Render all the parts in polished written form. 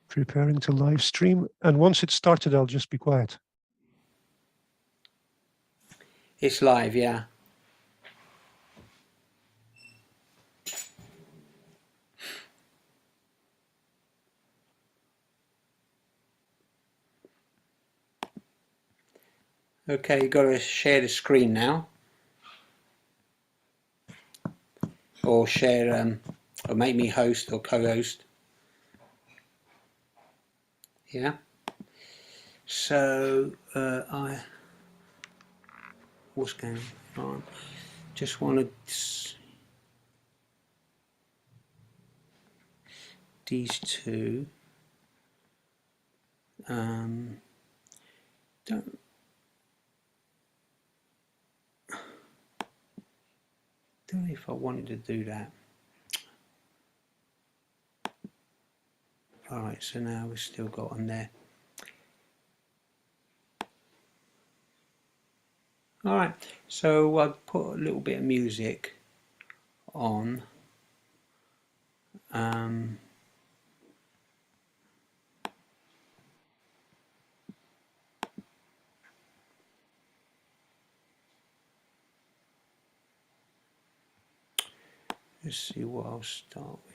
Preparing to live stream, and once it's started, I'll just be quiet. It's live, yeah. Okay, you've got to share the screen now. Or share, or make me host or co-host. Yeah. So, what's going on? Just want to, these two, don't know if I wanted to do that. Alright, so now we've still got on there. Alright, so I put a little bit of music on. Let's see what I'll start with.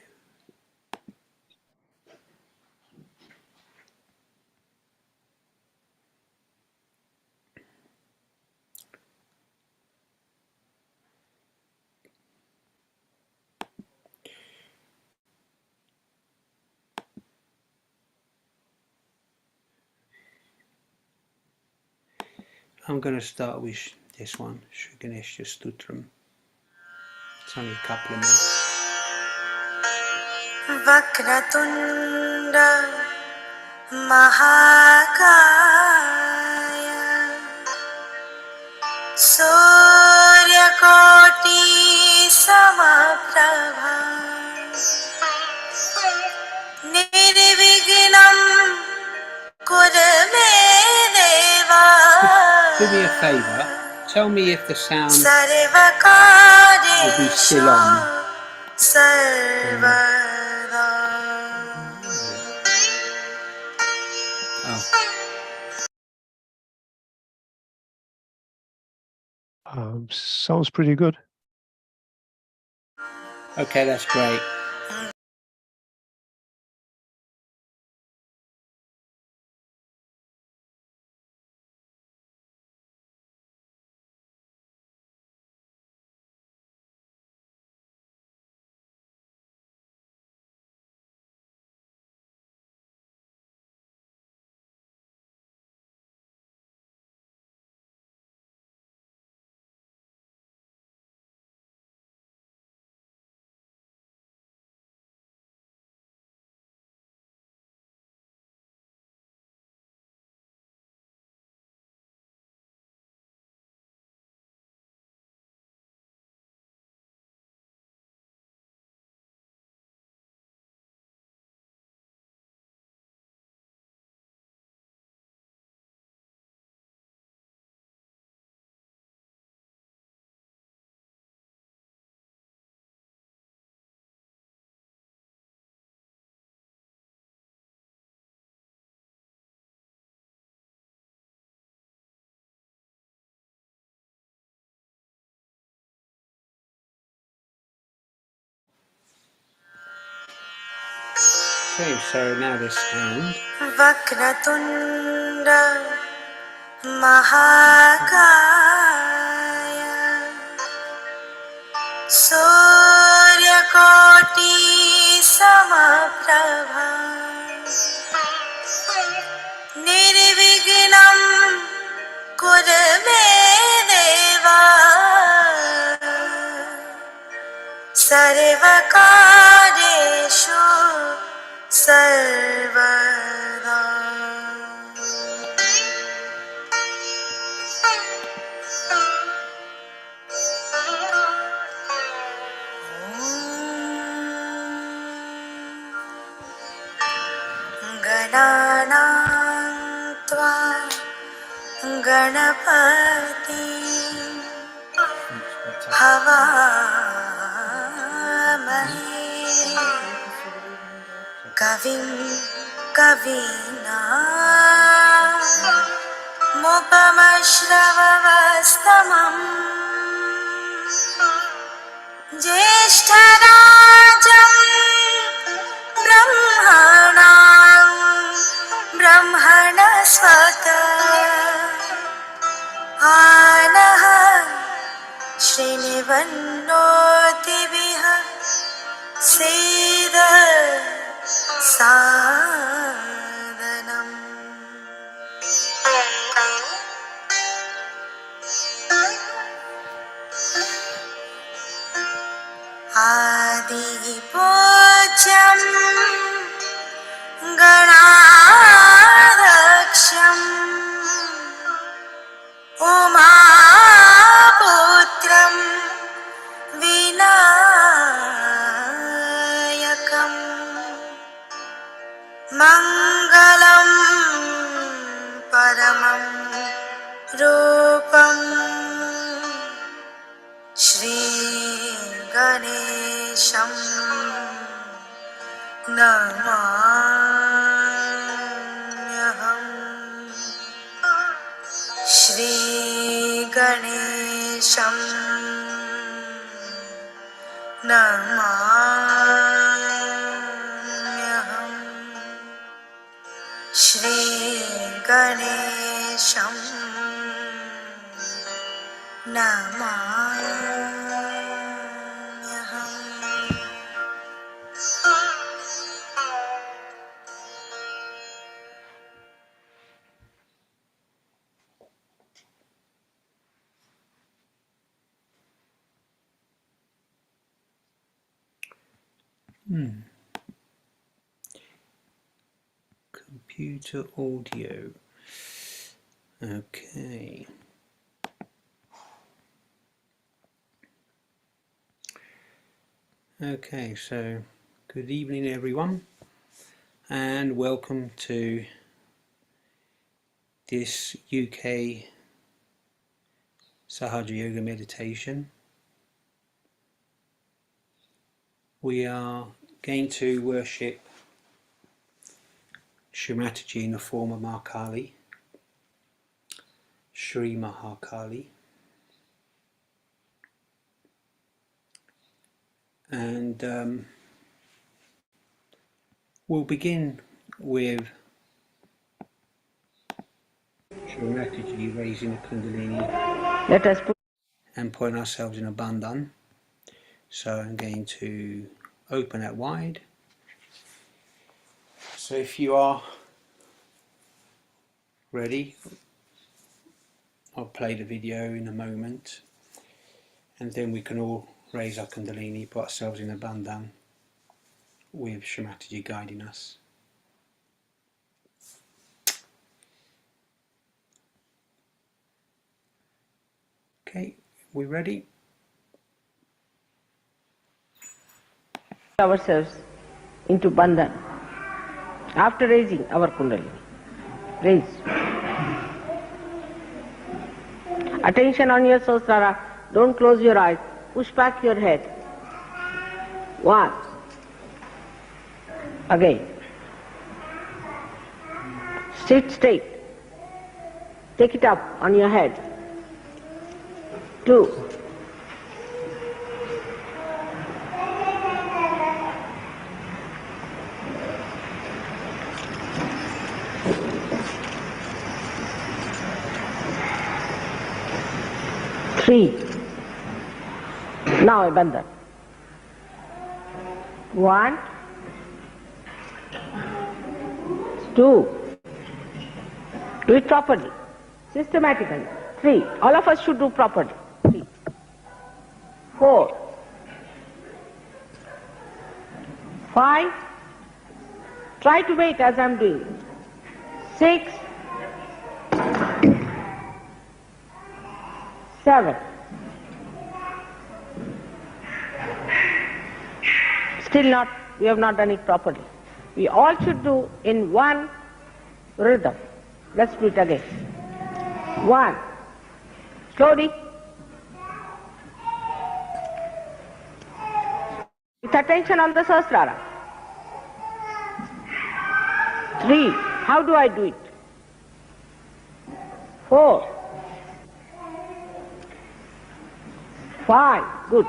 I'm going to start with this one, Shri Ganesha Stutram. It's only a couple of minutes. Vakratunda Mahakaya Suryakoti Samaprabha Nirvignam Kurume Deva. Do me a favour, tell me if the sound will be still on. Sounds pretty good. Okay, that's great. Okay, so now this sound. Vakratunda Mahakaya Suryakoti Samaprabha Nirvignam Kurume Deva Sarvakareshu Sarvada. Gananam tva Ganapati Havamahe Kavim कवीना मुपमश्रवस्तमम् ज्येष्ठराजम् ब्रह्मणाम् ब्रह्मणस्पत आनः श्रीनिवन्नोतिभिः सेद सादनम् आदिपूज्यम् गणाध्यक्षम् उमापुत्रम् विनायकम् मङ्गलम् परमं रूपम् श्रीगणेशम् नमाम्यहम् श्रीगणेशम् नमाम्यहम् श्रीगणेशम् नमाम्यहम् Computer audio. Okay. Okay, so good evening everyone, and welcome to this UK Sahaja Yoga meditation. We are going to worship Shri Mataji in the form of Mahakali, Shri Mahakali. And we'll begin with Shri Mataji raising the Kundalini. Let us put And putting ourselves in a bandhan. So I'm going to open that wide. So if you are ready, I'll play the video in a moment, and then we can all raise our Kundalini, put ourselves in a bandhan with Shri Mataji guiding us. Okay, we ready? ourselves into bandhan. After raising our kundalini, raise. Attention on your sahasrara. Don't close your eyes. Push back your head. 1. Again. Sit straight. Take it up on your head. 2. 3. Now a bandhan. 1, 2. Do it properly, systematically. 3. All of us should do properly. 3. 4. 5. Try to wait as I am doing. 6. 7. Still not, we have not done it properly. We all should do in one rhythm. Let's do it again. 1. Slowly. With attention on the sahasrara. 3. How do I do it? 4. 5. Good.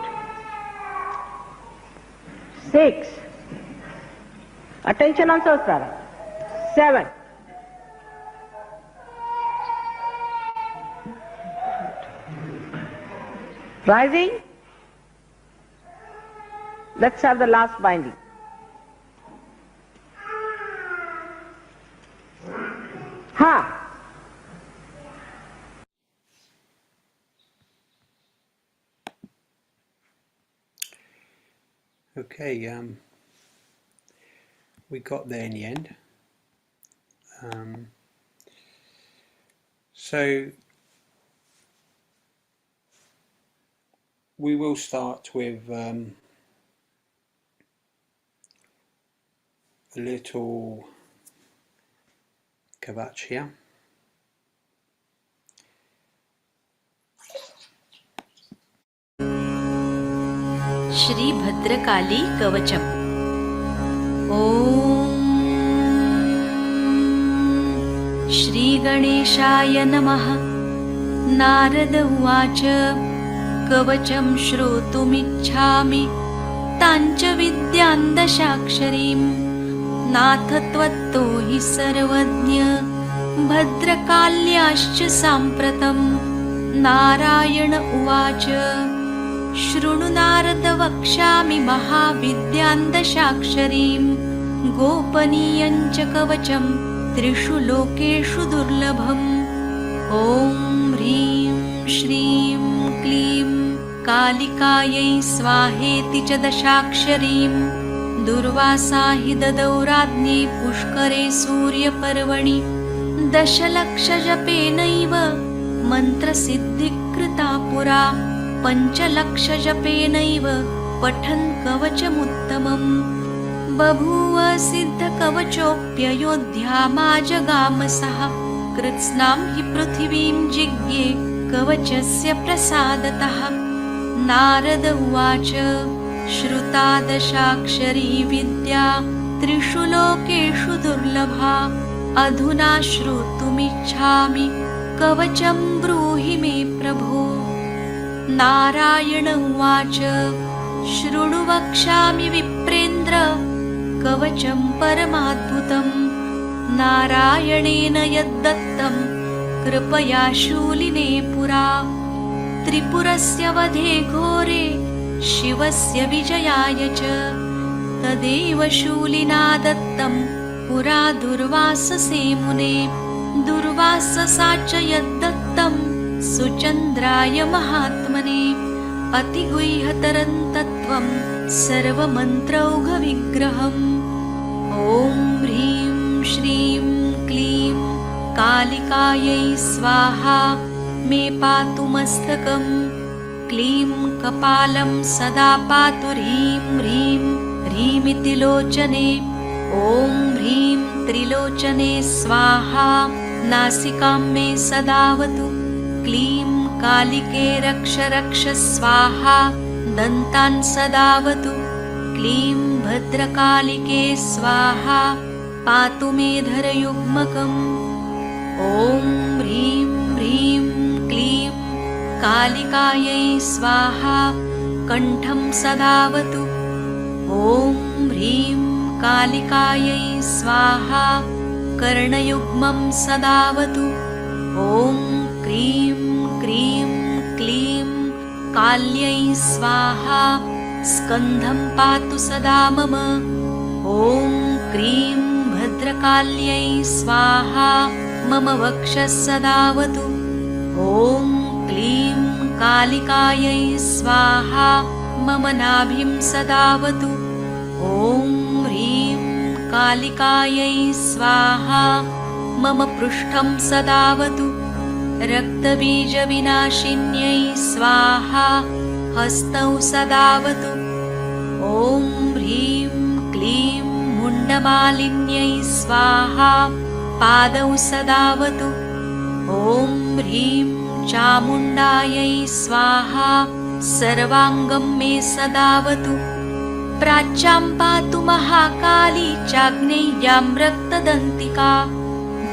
6. Attention on Sahasrara. 7. 8. Rising. Let's have the last binding. Ha! Okay, we got there in the end. So we will start with a little kavach here. Shri Bhadrakali कवचम्। ॐ श्री गणेशाय नमः। नारद उवाच कवचं श्रोतुमिच्छामि ताञ्च विद्यां दशाक्षरीं नाथ त्वत्तो हि सर्वज्ञ भद्रकाल्याश्च साम्प्रतं। नारायण उवाच शृणु नारद वक्ष्यामि महाविद्यां दशाक्षरीं गोपनीयं च कवचं त्रिषु लोकेषु दुर्लभम्। ॐ ह्रीं श्रीं क्लीं कालिकायै स्वाहेति च दशाक्षरीं दुर्वासा हि ददौ राज्ञै पुष्करे सूर्यपर्वणि। दशलक्षजपेनैव मन्त्रसिद्धिकृता पुरा 5,00,000 पठन् कवचमुत्तमम्। बभूव सिद्धकवचोऽप्ययोध्यामाजगामसः कृत्स्नां हि पृथिवीं जिज्ञे कवचस्य प्रसादतः। नारद उवाच श्रुता दशाक्षरी विद्या त्रिषु लोकेषु दुर्लभा अधुना श्रोतुमिच्छामि कवचं ब्रूहि मे प्रभो। नारायण उवाच शृणु वक्ष्यामि विप्रेन्द्र कवचं परमाद्भुतं नारायणेन यद्दत्तं कृपया शूलिने पुरा। त्रिपुरस्य वधे घोरे शिवस्य विजयाय च तदेव शूलिना दत्तं पुरा दुर्वाससे मुने। दुर्वाससा च यद्दत्तं सुचन्द्राय महात्मने अतिगुह्यतरं तत्त्वं सर्वमन्त्रौघविग्रहम्। ॐ ह्रीं श्रीं क्लीं कालिकायै स्वाहा मे पातु मस्तकं क्लीं कपालं सदा पातु ह्रीं ह्रीं ह्रीमिति लोचने। ॐ ह्रीं त्रिलोचने स्वाहा नासिकां मे सदावतु क्लीं कालिके रक्ष रक्ष स्वाहा दन्तान् सदावतु क्लीं भद्रकालिके स्वाहा पातु मे धरयुग्मकम्। ॐ ह्रीं ह्रीं क्लीं कालिकायै स्वाहा कण्ठं सदावतु। ॐ ह्रीं कालिकायै स्वाहा कर्णयुग्मं सदावतु। ॐ क्रीं क्रीं क्लीं काल्यै स्वाहा स्कन्धं पातु सदा मम। ॐ क्रीं भद्रकाल्यै स्वाहा मम वक्षः सदावतु। ॐ क्लीं कालिकायै स्वाहा मम नाभिं सदावतु। ॐ ह्रीं कालिकायै स्वाहा मम पृष्ठं सदावतु। रक्तबीजविनाशिन्यै स्वाहा हस्तौ सदावतु। ॐ ह्रीं क्लीं मुण्डमालिन्यै स्वाहा पादौ सदावतु। ॐ ह्रीं चामुण्डायै स्वाहा सर्वाङ्गं मे सदावतु। प्राच्यां पातु महाकाली चाग्नेय्यां रक्तदन्तिका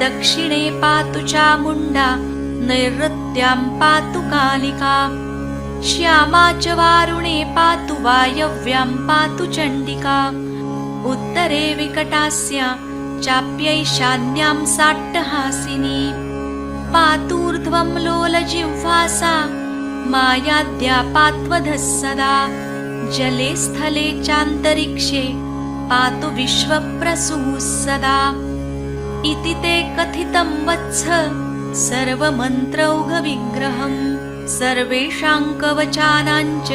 दक्षिणे पातु चामुण्डा नैऋत्यां पातु कालिका श्यामा च वारुणे पातु वायव्यां पातु चण्डिका उत्तरे विकटास्या चाप्यैशान्यां साट्टहासिनी पातूर्ध्वं लोलजिह्वासा मायाद्या पात्वधः सदा जले स्थले चान्तरिक्षे पातु विश्वप्रसूः सदा इति ते कथितं वत्स सर्वमन्त्रौघविग्रहम् सर्वेषां कवचानां च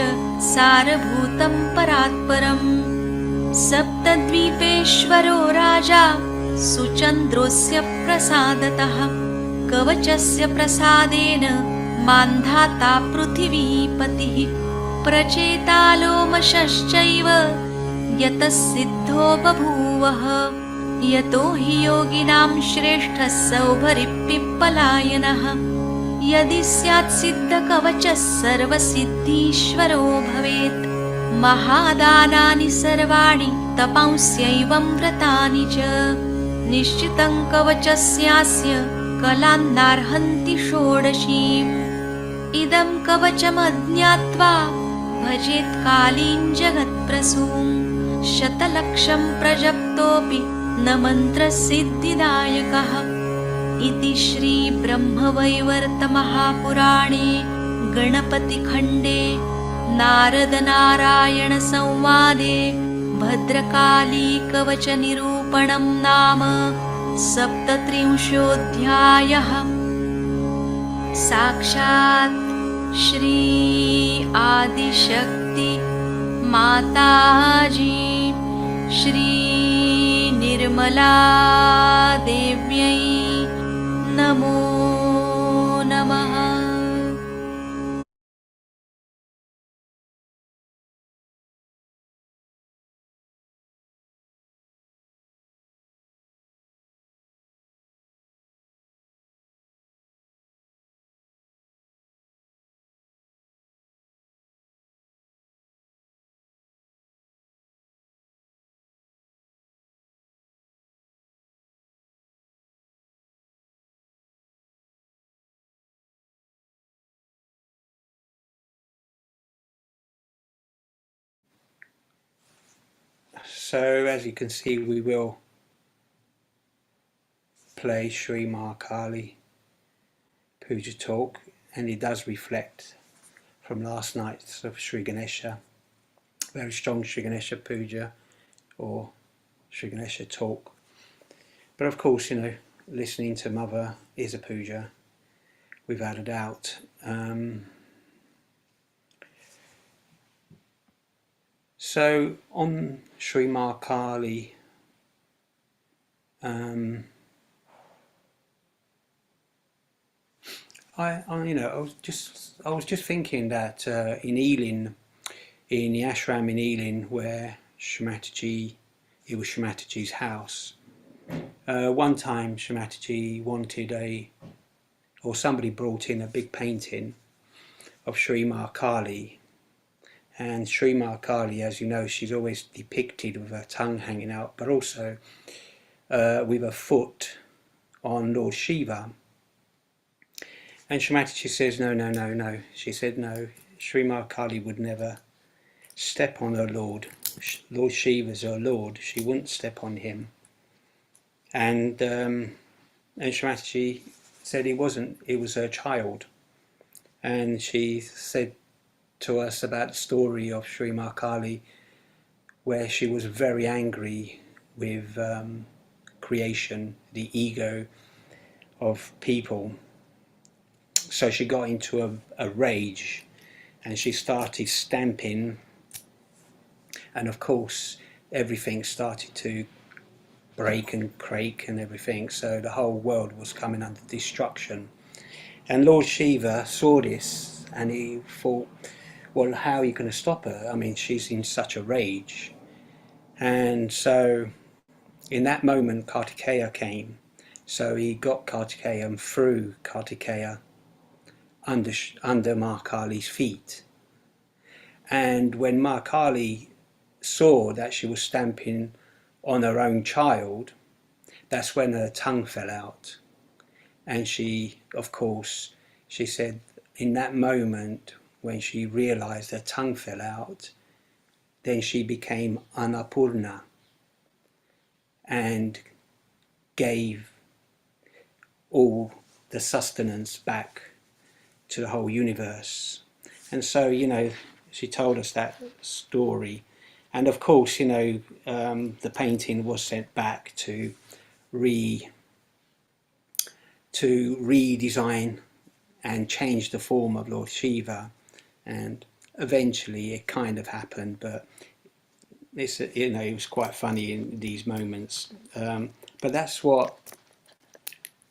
सारभूतं परात्परम् सप्तद्वीपेश्वरो राजा सुचन्द्रोऽस्य प्रसादतः कवचस्य प्रसादेन मान्धाता पृथिवीपतिः प्रचेतालोमशश्चैव यतः सिद्धो बभूवः यतो हि योगिनां श्रेष्ठः सौभरिप्पिप्पलायनः यदि स्यात् सिद्धकवचः सर्वसिद्धीश्वरो भवेत् महादानानि सर्वाणि तपांस्यैवं व्रतानि च निश्चितं कवचस्यास्य कलान्नार्हन्ति षोडशीम् इदं कवचमज्ञात्वा भजेत् कालीं जगत्प्रसूं शतलक्षं प्रजप्तोऽपि न मन्त्रसिद्धिदायकः इति श्रीब्रह्मवैवर्तमहापुराणे गणपतिखण्डे नारदनारायणसंवादे भद्रकाली कवचनिरूपणं नाम 37 साक्षात् श्री आदिशक्ति माताजी श्री निर्मला देव्यै नमो नमः। So as you can see, we will play Sri Mahakali Puja talk, and it does reflect from last night's of Sri Ganesha, very strong Sri Ganesha Puja or Sri Ganesha talk. But of course, you know, listening to Mother is a puja, without a doubt. So on Sri Mahakali, I was just thinking that in Ealing, in the ashram in Ealing, where Shrimataji, it was Shrimataji's house. One time Shrimataji wanted somebody brought in a big painting of Sri Mahakali. And Sri Mahakali, as you know, she's always depicted with her tongue hanging out, but also with her foot on Lord Shiva. And Shrimataji says, no. She said, no, Sri Mahakali would never step on her Lord. Lord Shiva's her Lord. She wouldn't step on him. And Shrimataji said it was her child. And she said to us about the story of Sri Mahakali, where she was very angry with creation, the ego of people. So she got into a rage and she started stamping, and of course everything started to break and crack and everything, so the whole world was coming under destruction. And Lord Shiva saw this and he thought, well, how are you going to stop her? I mean, she's in such a rage. And so in that moment Kartikeya came. So he got Kartikeya and threw Kartikeya under Mahakali's feet. And when Mahakali saw that she was stamping on her own child, that's when her tongue fell out. And she, of course, she said in that moment when she realized her tongue fell out, then she became Annapurna and gave all the sustenance back to the whole universe. And so, you know, she told us that story. And of course, you know, the painting was sent back to redesign and change the form of Lord Shiva, and eventually it kind of happened, but it's, you know, it was quite funny in these moments. But that's what,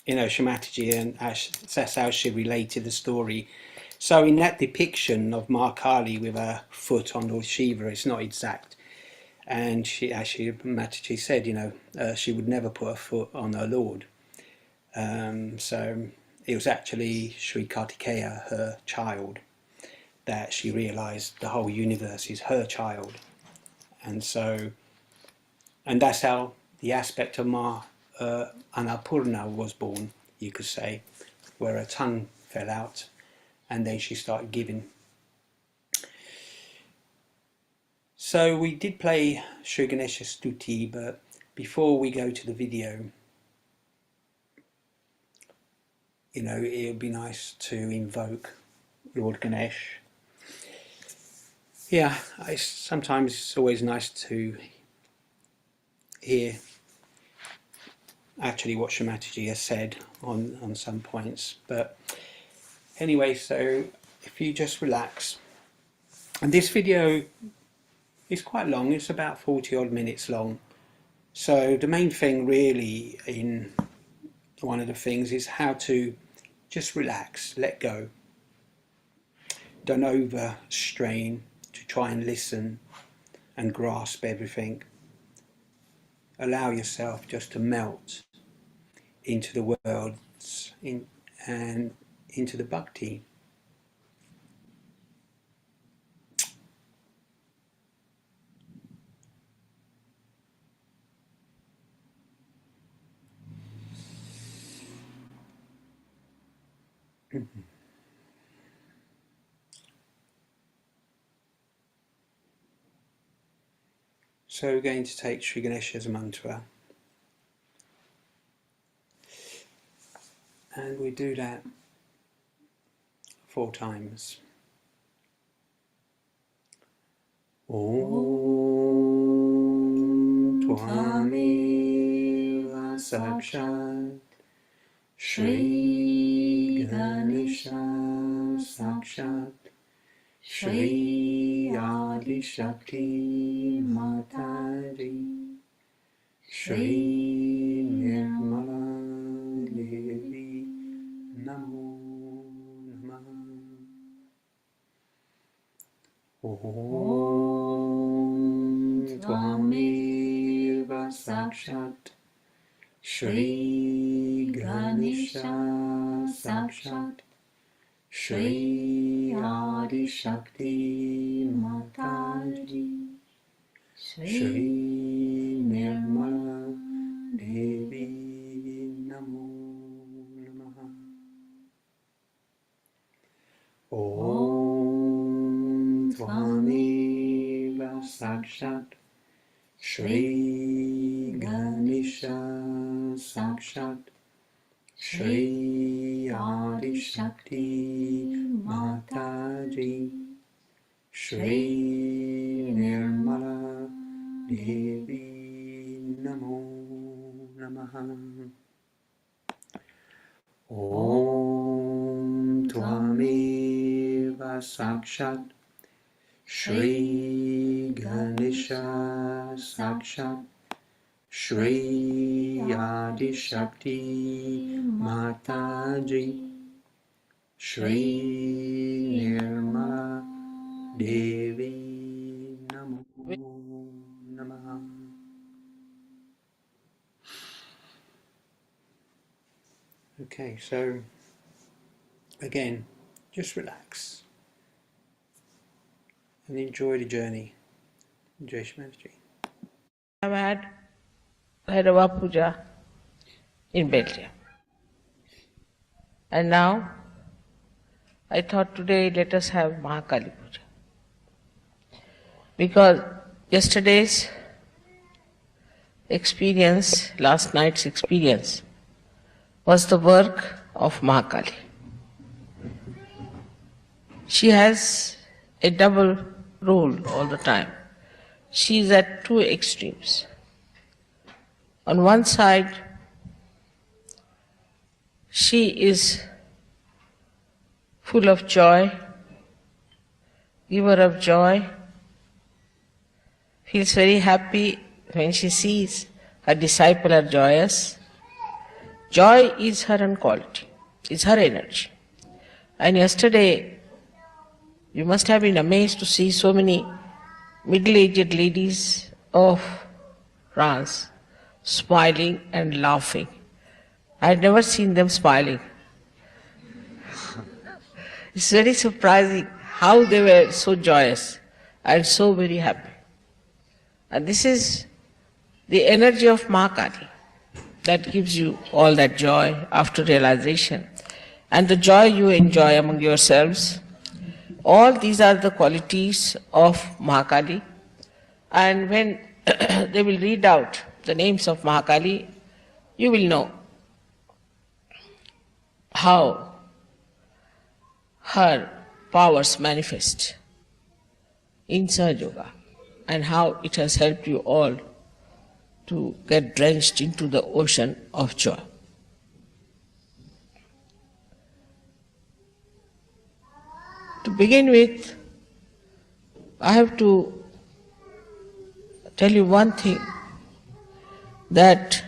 you know, Shri Mataji, and that's how she related the story. So in that depiction of Ma Kali with her foot on Lord Shiva, it's not exact. And she actually, Mataji said, you know, she would never put her foot on her Lord. So it was actually Sri Kartikeya, her child, that she realized the whole universe is her child. And so, and that's how the aspect of Ma Annapurna was born, you could say, where her tongue fell out and then she started giving. So we did play Sri Ganesha Stuti, but before we go to the video, you know, it would be nice to invoke Lord Ganesh. Yeah, sometimes it's always nice to hear actually what Shri Mataji has said on some points. But anyway, so if you just relax. And this video is quite long, it's about 40 odd minutes long. So the main thing really in one of the things is how to just relax, let go. Don't overstrain to try and listen and grasp everything. Allow yourself just to melt into the worlds and into the bhakti. So we're going to take Sri Ganesha's mantra, and we do that 4 times. Om Tvameva Sakshat Shri Ganesha Sakshat Shri Adi Shakti Mataji Shri Nirmala Devi Namo Namaha. Om Tvameva Sakshat Shri Ganesha Sakshat Shri Adi Shakti Mataji Shri Nirmala Devi Namo Namaha. Om Tvameva Sakshat Shri Ganesha Sakshat Shri Adi Shakti Mataji Shri Nirmala Devi Namo Namaha. Om Tvameva Sakshat Shri Ganesha Sakshat Shri Adi Shakti Mataji Shri Nirmala Devi Namo Namaha. Okay, so again, just relax and enjoy the journey. Jai Shri. I've had Bhairava Puja in Belgium. And now I thought today let us have Mahakali Puja. Because yesterday's experience, last night's experience, was the work of Mahakali. She has a double role all the time. She is at two extremes. On one side, she is full of joy, giver of joy, feels very happy when she sees her disciple are joyous. Joy is her own quality, is her energy. And yesterday, you must have been amazed to see so many middle-aged ladies of France smiling and laughing. I had never seen them smiling. It's very surprising how they were so joyous and so very happy. And this is the energy of Mahakali that gives you all that joy after realization. And the joy you enjoy among yourselves, all these are the qualities of Mahakali. And when they will read out the names of Mahakali, you will know how her powers manifest in Sahaja Yoga and how it has helped you all to get drenched into the ocean of joy. To begin with, I have to tell you one thing, that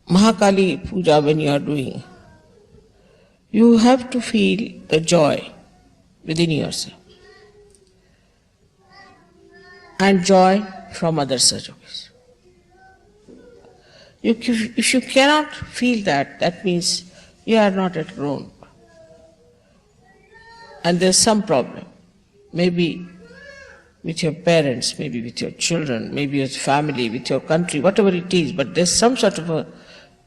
Mahakali Puja when you are doing, you have to feel the joy within yourself and joy from other Sahajogis. If you cannot feel that, that means you are not yet grown. And there's some problem. Maybe with your parents, maybe with your children, maybe with family, with your country, whatever it is, but there's some sort of a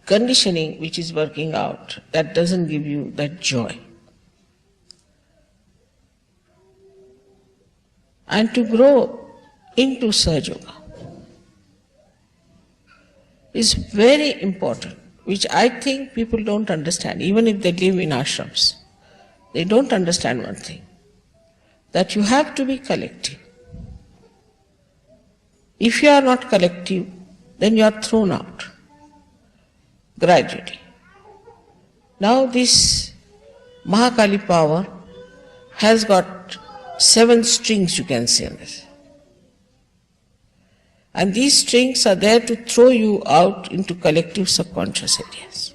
conditioning which is working out that doesn't give you that joy. And to grow into Sahaja Yoga is very important, which I think people don't understand, even if they live in ashrams. They don't understand one thing, that you have to be collective. If you are not collective, then you are thrown out gradually. Now this Mahakali power has got 7 strings, you can say, on this. And these strings are there to throw you out into collective subconscious areas.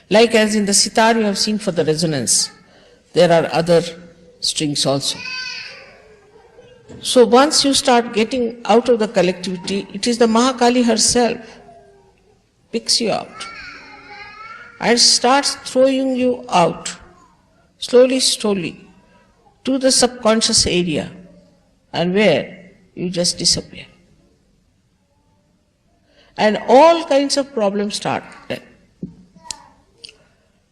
Like as in the sitar you have seen for the resonance, there are other strings also. So once you start getting out of the collectivity, it is the Mahakali herself picks you out and starts throwing you out slowly, slowly to the subconscious area, and where you just disappear. And all kinds of problems start then.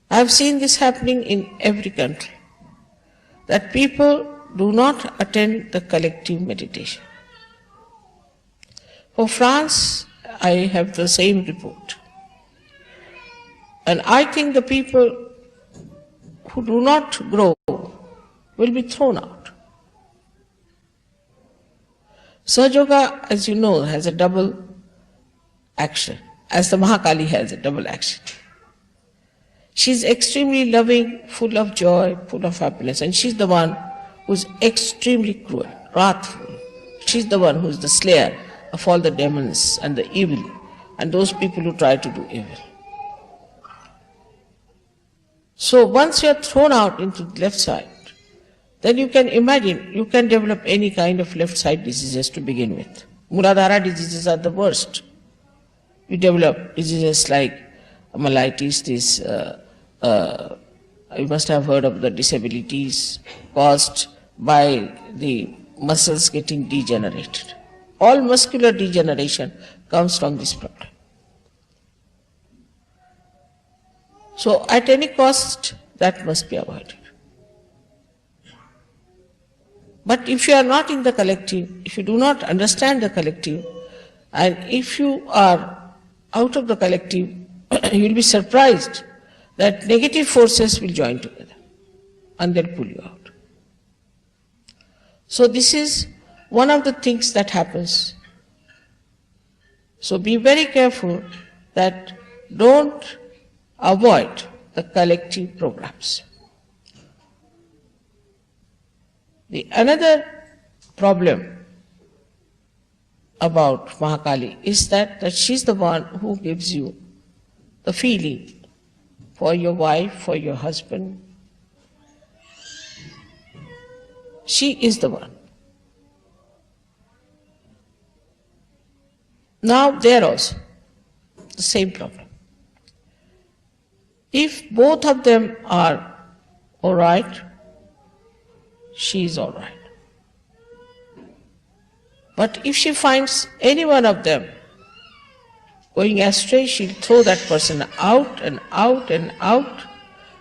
I have seen this happening in every country, that people do not attend the collective meditation. For France, I have the same report. And I think the people who do not grow will be thrown out. Sahaja Yoga, as you know, has a double action, as the Mahakali has a double action. She is extremely loving, full of joy, full of happiness, and she is the one who is extremely cruel, wrathful. She is the one who is the slayer of all the demons and the evil and those people who try to do evil. So once you are thrown out into the left side, then you can imagine, you can develop any kind of left side diseases to begin with. Muladhara diseases are the worst. You develop diseases like amyelitis, You must have heard of the disabilities caused by the muscles getting degenerated. All muscular degeneration comes from this problem. So at any cost, that must be avoided. But if you are not in the collective, if you do not understand the collective, and if you are out of the collective, you will be surprised that negative forces will join together and they'll pull you out. So this is one of the things that happens. So be very careful that don't avoid the collective programs. The another problem about Mahakali is that she's the one who gives you the feeling for your wife, for your husband. She is the one. Now there also, the same problem. If both of them are all right, she is all right. But if she finds any one of them going astray, she'll throw that person out and out and out.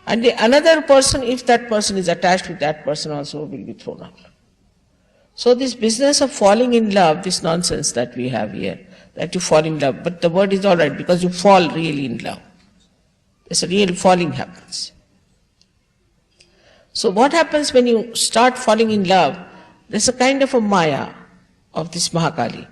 And the another person, if that person is attached with that person also, will be thrown out. So this business of falling in love, this nonsense that we have here, that you fall in love, but the word is all right because you fall really in love. There's a real falling happens. So what happens when you start falling in love? There's a kind of a maya of this Mahakali.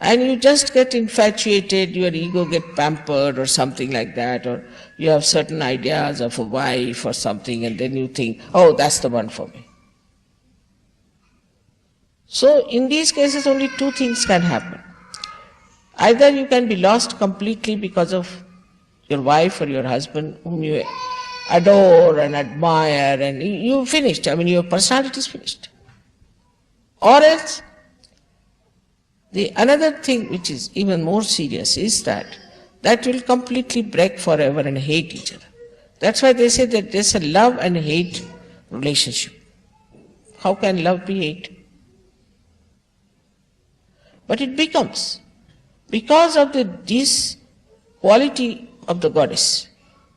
And you just get infatuated, your ego get pampered or something like that, or you have certain ideas of a wife or something, and then you think, oh, that's the one for me. So in these cases only two things can happen. Either you can be lost completely because of your wife or your husband whom you adore and admire, and you finished, your personality is finished. Or else, the another thing which is even more serious is that will completely break forever and hate each other. That's why they say that there's a love and hate relationship. How can love be hate? But it becomes because of this quality of the goddess,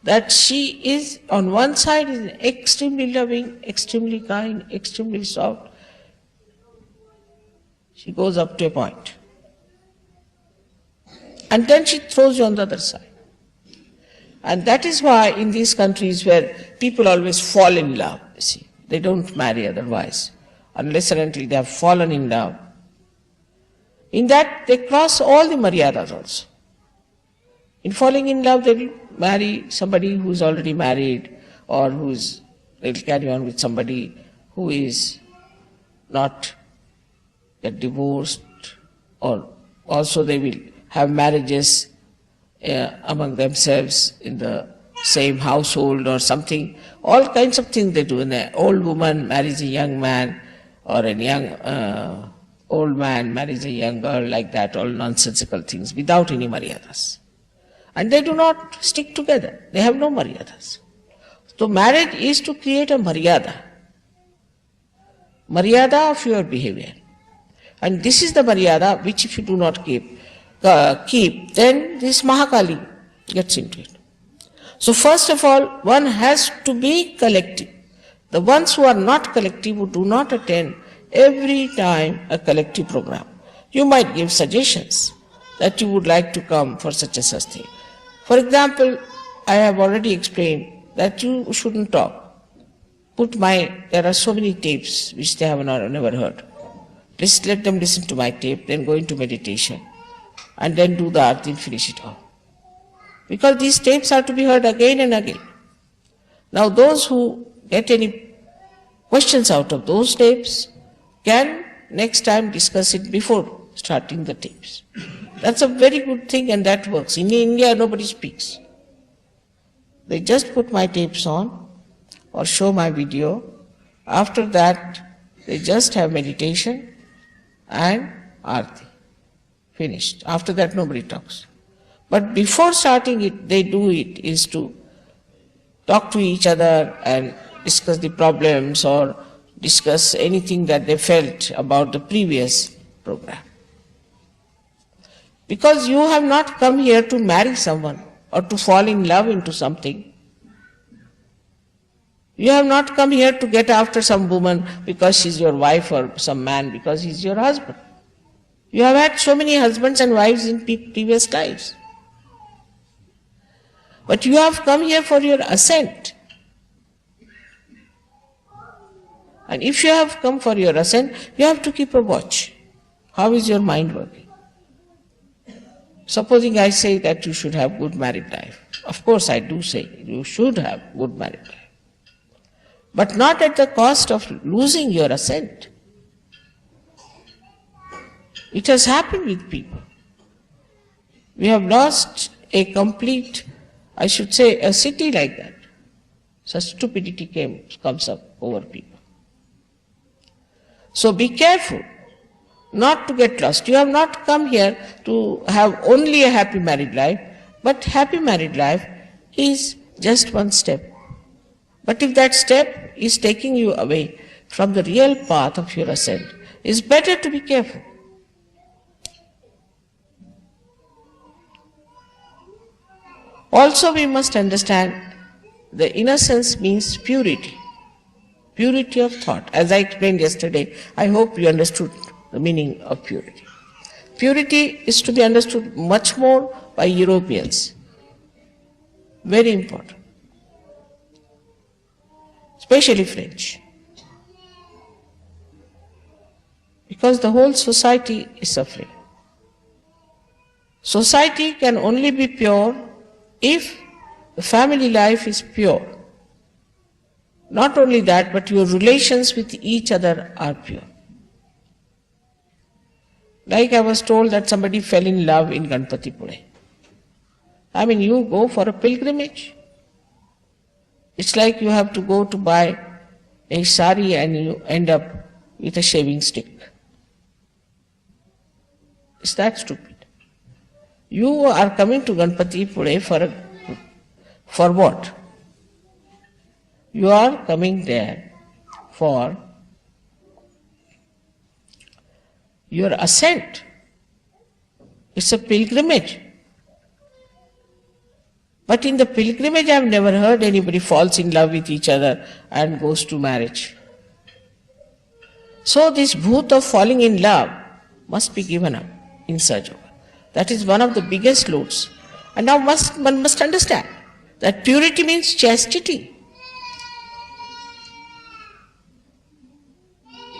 that she is on one side is extremely loving, extremely kind, extremely soft. She goes up to a point. And then she throws you on the other side. And that is why in these countries where people always fall in love, you see, they don't marry otherwise, unless and until they have fallen in love. In that they cross all the maryadas also. In falling in love, they will marry somebody who is already married, or they will carry on with somebody who is not get divorced, or also they will have marriages among themselves in the same household or something. All kinds of things they do. An old woman marries a young man, or a young old man marries a young girl, like that, all nonsensical things without any maryadas. And they do not stick together. They have no maryadas. So marriage is to create a maryada of your behavior. And this is the maryada which if you do not keep, then this Mahakali gets into it. So first of all, one has to be collective. The ones who are not collective, who do not attend every time a collective program, you might give suggestions that you would like to come for such and such thing. For example, I have already explained that you shouldn't talk. There are so many tapes which they have never heard. Just let them listen to my tape, then go into meditation, and then do the arti and finish it off. Because these tapes are to be heard again and again. Now those who get any questions out of those tapes can next time discuss it before starting the tapes. That's a very good thing, and that works. In India, nobody speaks. They just put my tapes on or show my video. After that, they just have meditation and arti. Finished. After that, nobody talks. But before starting it, they do it is to talk to each other and discuss the problems or discuss anything that they felt about the previous program. Because you have not come here to marry someone or to fall in love into something. You have not come here to get after some woman because she's your wife or some man because he's your husband. You have had so many husbands and wives in previous lives. But you have come here for your ascent. And if you have come for your ascent, you have to keep a watch. How is your mind working? Supposing I say that you should have good married life. Of course I do say you should have good married life. But not at the cost of losing your ascent. It has happened with people. We have lost a complete, I should say, a city like that. Such stupidity comes up over people. So be careful not to get lost. You have not come here to have only a happy married life, but happy married life is just one step. But if that step is taking you away from the real path of your ascent, it's better to be careful. Also we must understand the innocence means purity. Purity of thought. As I explained yesterday, I hope you understood the meaning of purity. Purity is to be understood much more by Europeans. Very important. Especially French. Because the whole society is suffering. Society can only be pure if the family life is pure. Not only that, but your relations with each other are pure. Like I was told that somebody fell in love in Ganpatipure. I mean, you go for a pilgrimage. It's like you have to go to buy a sari and you end up with a shaving stick. Is that stupid? You are coming to Ganpatipure for what? You are coming there for your ascent. It's a pilgrimage. But in the pilgrimage I have never heard anybody falls in love with each other and goes to marriage. So this bhoot of falling in love must be given up in Sahaja. That is one of the biggest loads. And now one must understand that purity means chastity.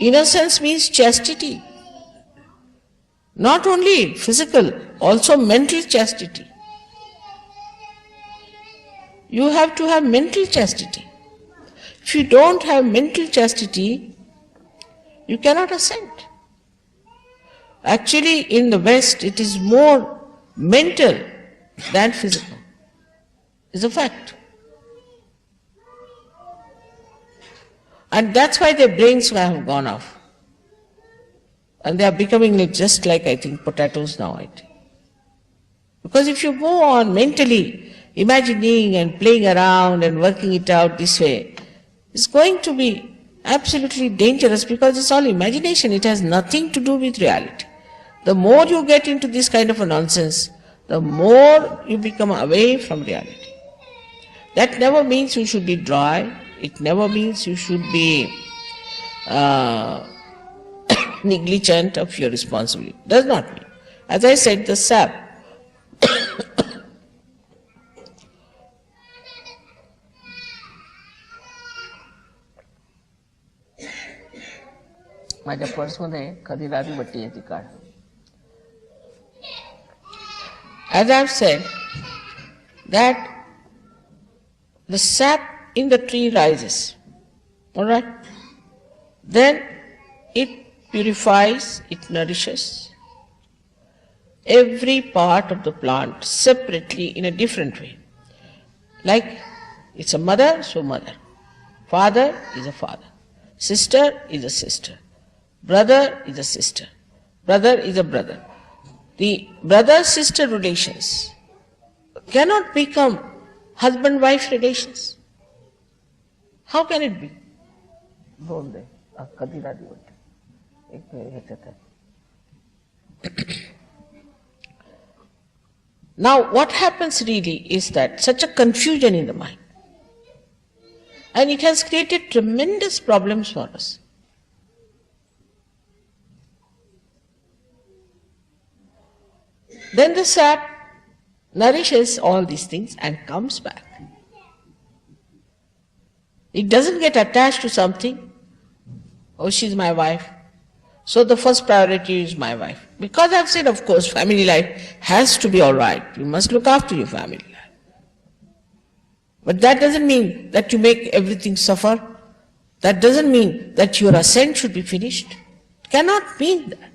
Innocence means chastity. Not only physical, also mental chastity. You have to have mental chastity. If you don't have mental chastity, you cannot ascend. Actually, in the West, it is more mental than physical. It's a fact. And that's why their brains have gone off. And they are becoming just like, I think, potatoes now, I think. Because if you go on mentally imagining and playing around and working it out this way, it's going to be absolutely dangerous because it's all imagination. It has nothing to do with reality. The more you get into this kind of a nonsense, the more you become away from reality. That never means you should be dry. It never means you should be negligent of your responsibility. Does not mean. As I said, the sap माझ्या पर्समध्ये खदिरारी बट्टी आहे ती काढ. As I have said, that the sap in the tree rises, all right? Then it purifies, it nourishes every part of the plant separately in a different way. Like it's a mother, so mother. Father is a father. Sister is a sister. Brother is a sister. Brother is a brother. The brother-sister relations cannot become husband-wife relations. How can it be? दोन दे, कधी राधी वाटते. एक ह्याच्यात आहे. Now what happens really is that such a confusion in the mind, and it has created tremendous problems for us. Then the sap nourishes all these things and comes back. It doesn't get attached to something. Oh, she's my wife, so the first priority is my wife. Because I've said, of course, family life has to be all right. You must look after your family life. But that doesn't mean that you make everything suffer. That doesn't mean that your ascent should be finished. It cannot mean that.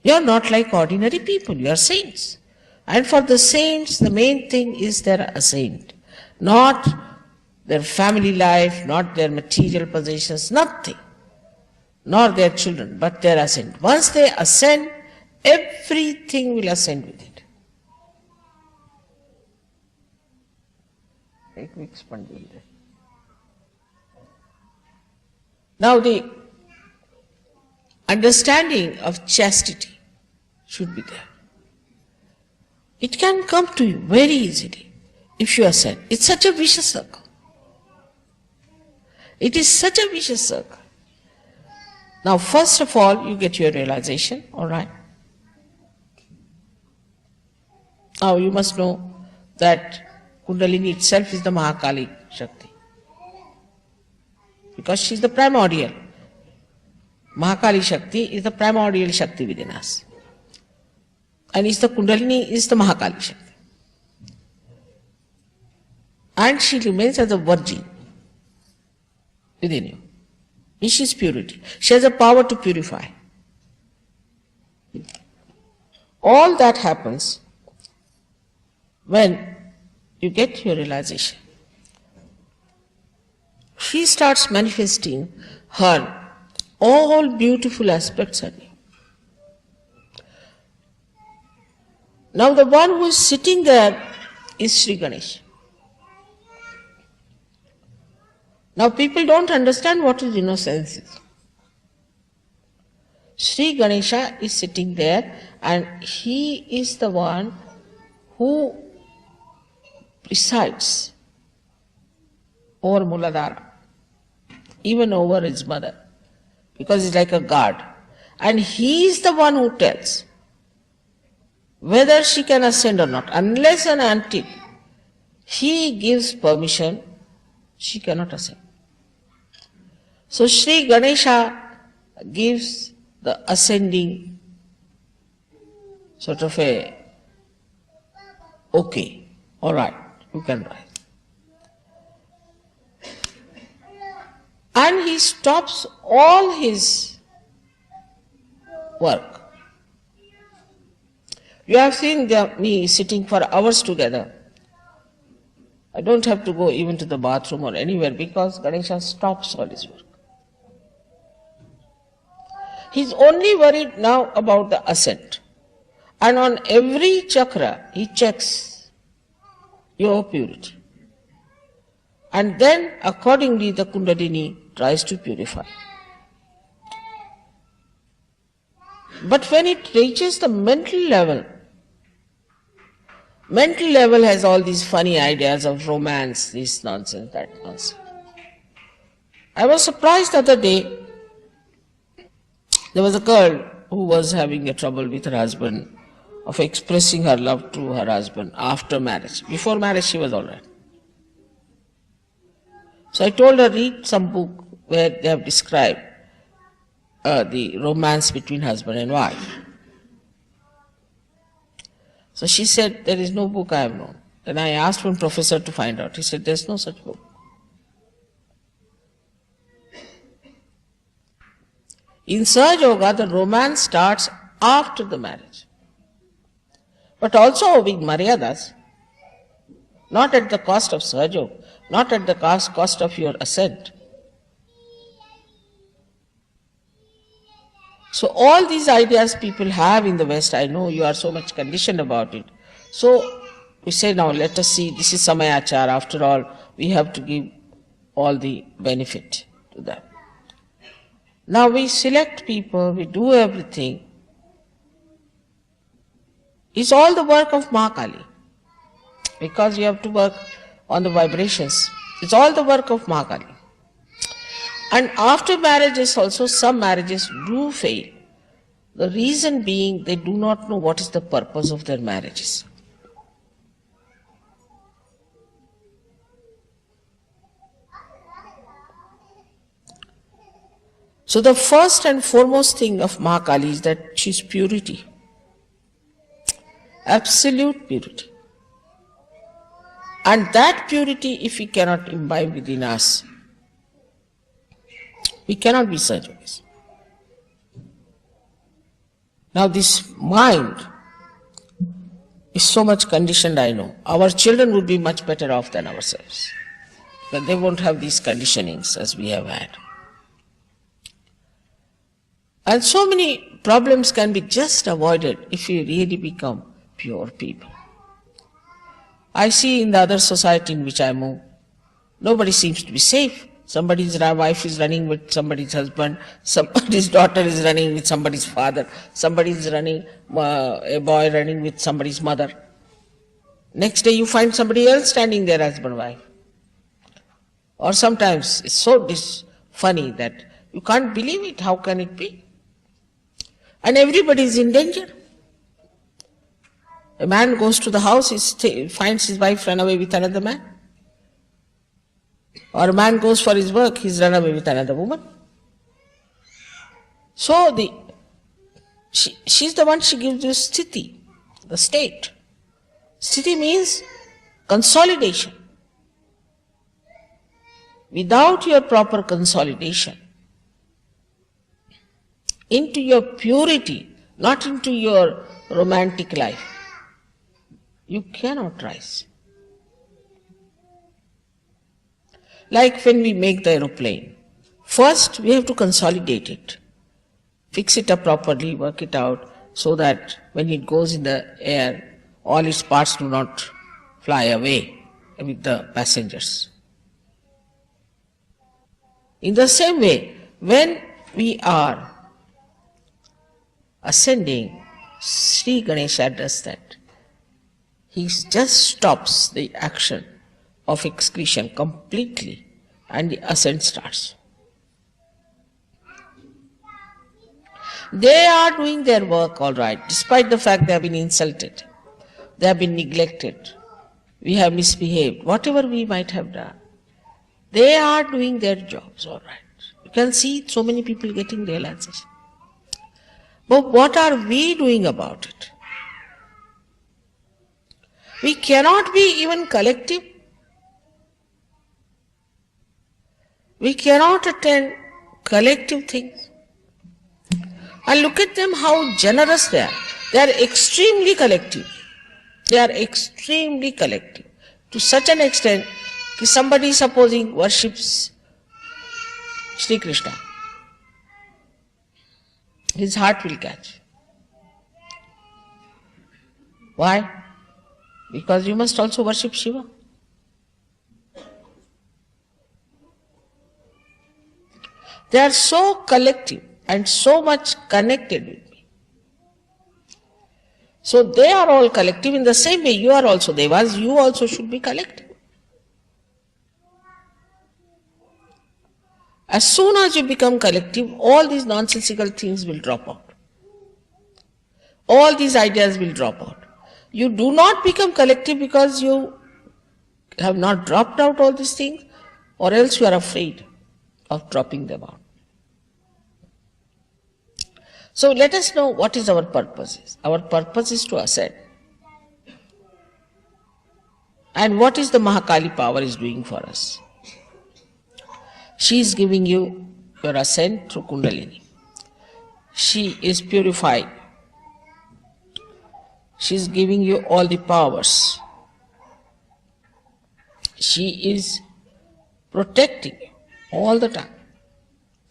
You are not like ordinary people, you are saints. And for the saints, the main thing is their ascent. Not their family life, not their material possessions, nothing. Nor their children, but their ascent. Once they ascend, everything will ascend with it. Now the understanding of chastity should be there. It can come to you very easily if you ascend. It's such a vicious circle. It is such a vicious circle. Now, first of all, you get your realization, all right. Now, you must know that Kundalini itself is the Mahakali Shakti. Because she is the primordial. Mahakali Shakti is the primordial Shakti within us. And the Kundalini is the Mahakali Shakti. And she remains as a virgin within you. She is purity. She has the power to purify. All that happens when you get your realization. She starts manifesting her all beautiful aspects of you. Now the one who is sitting there is Sri Ganesha. Now people don't understand what is innocence is. Sri Ganesha is sitting there and he is the one who presides over Muladhara, even over his mother, because he's like a guard. And he is the one who tells whether she can ascend or not. Unless and until he gives permission, she cannot ascend. So Sri Ganesha gives the ascending sort of a okay, all right, you can rise. And he stops all his work. You have seen me sitting for hours together. I don't have to go even to the bathroom or anywhere because Ganesha stops all his work. He's only worried now about the ascent. And on every chakra, he checks your purity. And then, accordingly, the Kundalini tries to purify. But when it reaches the mental level has all these funny ideas of romance, this nonsense, that nonsense. I was surprised the other day. There was a girl who was having a trouble with her husband of expressing her love to her husband after marriage. Before marriage she was all right. So I told her, read some book where they have described the romance between husband and wife. So she said, there is no book I have known. Then I asked one professor to find out. He said, there is no such book. In Sahaja Yoga, the romance starts after the marriage. But also with Maryadas, not at the cost of Sahaja Yoga, not at the cost of your ascent. So all these ideas people have in the West, I know you are so much conditioned about it. So we say now let us see, this is Samayachar, after all, we have to give all the benefit to them. Now we select people, we do everything. It's all the work of Ma Kali, because you have to work on the vibrations. It's all the work of Ma Kali. And after marriages also, some marriages do fail. The reason being they do not know what is the purpose of their marriages. So the first and foremost thing of Ma Kali is that she is purity. Absolute purity. And that purity, if we cannot imbibe within us, we cannot be service. Now this mind is so much conditioned, I know. Our children would be much better off than ourselves, but they won't have these conditionings as we have had. And so many problems can be just avoided if we really become pure people. I see in the other society in which I move, nobody seems to be safe. Somebody's wife is running with somebody's husband, somebody's daughter is running with somebody's father, somebody's running, a boy running with somebody's mother. Next day you find somebody else standing there, husband, wife. Or sometimes it's so funny that you can't believe it, how can it be? And everybody is in danger. A man goes to the house, he finds his wife run away with another man. Or a man goes for his work, he's run away with another woman. So she's the one, she gives you sthiti, the state. Sthiti means consolidation. Without your proper consolidation into your purity, not into your romantic life, you cannot rise. Like when we make the aeroplane, first we have to consolidate it, fix it up properly, work it out so that when it goes in the air, all its parts do not fly away with the passengers. In the same way, when we are ascending, Sri Ganesha does that. He just stops the action of excretion completely and the ascent starts. They are doing their work all right, despite the fact they have been insulted, they have been neglected, we have misbehaved, whatever we might have done. They are doing their jobs all right. You can see so many people getting realization. But what are we doing about it? We cannot be even collective. We cannot attend collective things. And look at them, how generous they are. They are extremely collective. They are extremely collective. To such an extent that somebody supposing worships Sri Krishna, his heart will catch. Why? Because you must also worship Shiva. They are so collective and so much connected with me. So they are all collective. In the same way, you are also devas, you also should be collective. As soon as you become collective, all these nonsensical things will drop out. All these ideas will drop out. You do not become collective because you have not dropped out all these things, or else you are afraid of dropping them out. So let us know what is our purpose. Our purpose is to ascend. And what is the Mahakali power is doing for us? She is giving you your ascent through Kundalini. She is purifying. She is giving you all the powers. She is protecting you all the time.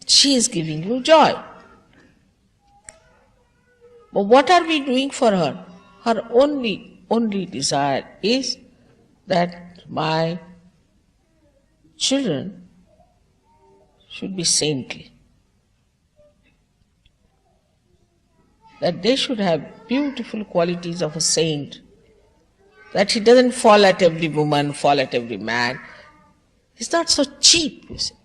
She is giving you joy. But what are we doing for her? Her only desire is that my children should be saintly. That they should have beautiful qualities of a saint. That he doesn't fall at every woman, fall at every man. He's not so cheap, you see.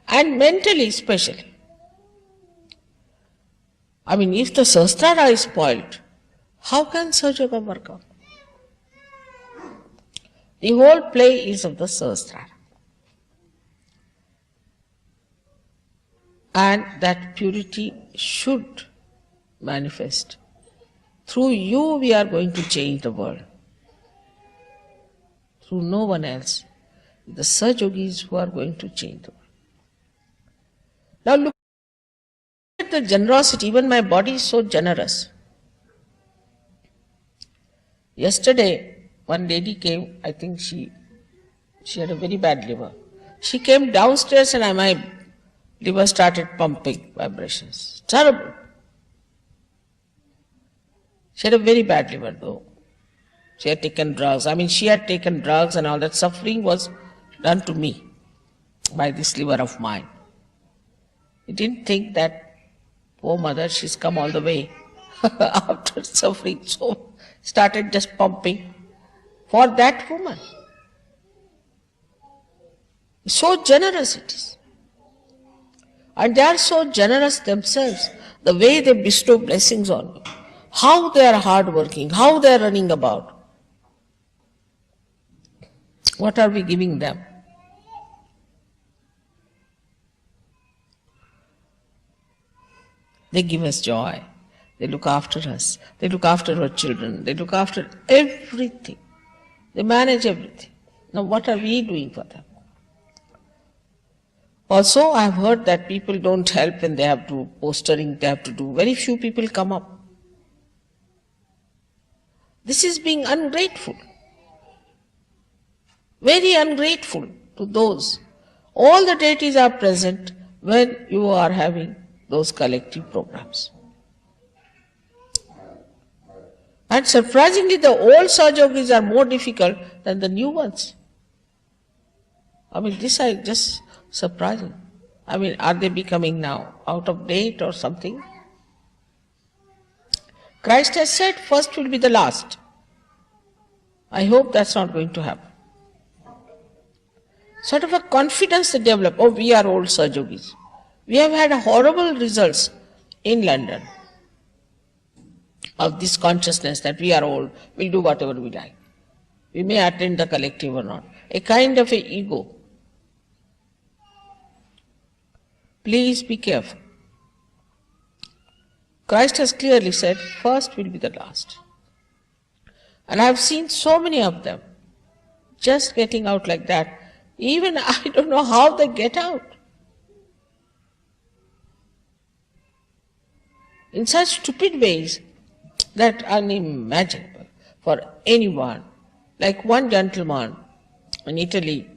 And mentally especially. I mean, if the Sahasrara is spoiled, how can Sahaja Yoga work out? The whole play is of the Sahasrara. And that purity should manifest. Through you we are going to change the world. Through no one else. The Sahajogis who are going to change the world. Now look at the generosity. Even my body is so generous. Yesterday, one lady came, I think she had a very bad liver. She came downstairs and my liver started pumping vibrations. Terrible. She had a very bad liver though. She had taken drugs. I mean, she had taken drugs and all that suffering was done to me by this liver of mine. I didn't think that, poor mother, she's come all the way after suffering, so started just pumping for that woman. So generous it is. And they are so generous themselves, the way they bestow blessings on you, how they are hardworking, how they are running about. What are we giving them? They give us joy. They look after us. They look after our children. They look after everything. They manage everything. Now what are we doing for them? Also, I have heard that people don't help when they have to postering, they have to do. Very few people come up. This is being ungrateful. Very ungrateful to those. All the deities are present when you are having those collective programs. And surprisingly, the old Sahajogis are more difficult than the new ones. I mean, this is just surprising. I mean, are they becoming now out of date or something? Christ has said first will be the last. I hope that's not going to happen. Sort of a confidence they develop. Oh, we are old Sahajogis. We have had horrible results in London of this consciousness that we are old, we'll do whatever we like. We may attend the collective or not. A kind of a ego. Please be careful. Christ has clearly said, first will be the last. And I have seen so many of them just getting out like that. Even I don't know how they get out. In such stupid ways that are unimaginable for anyone. Like one gentleman in Italy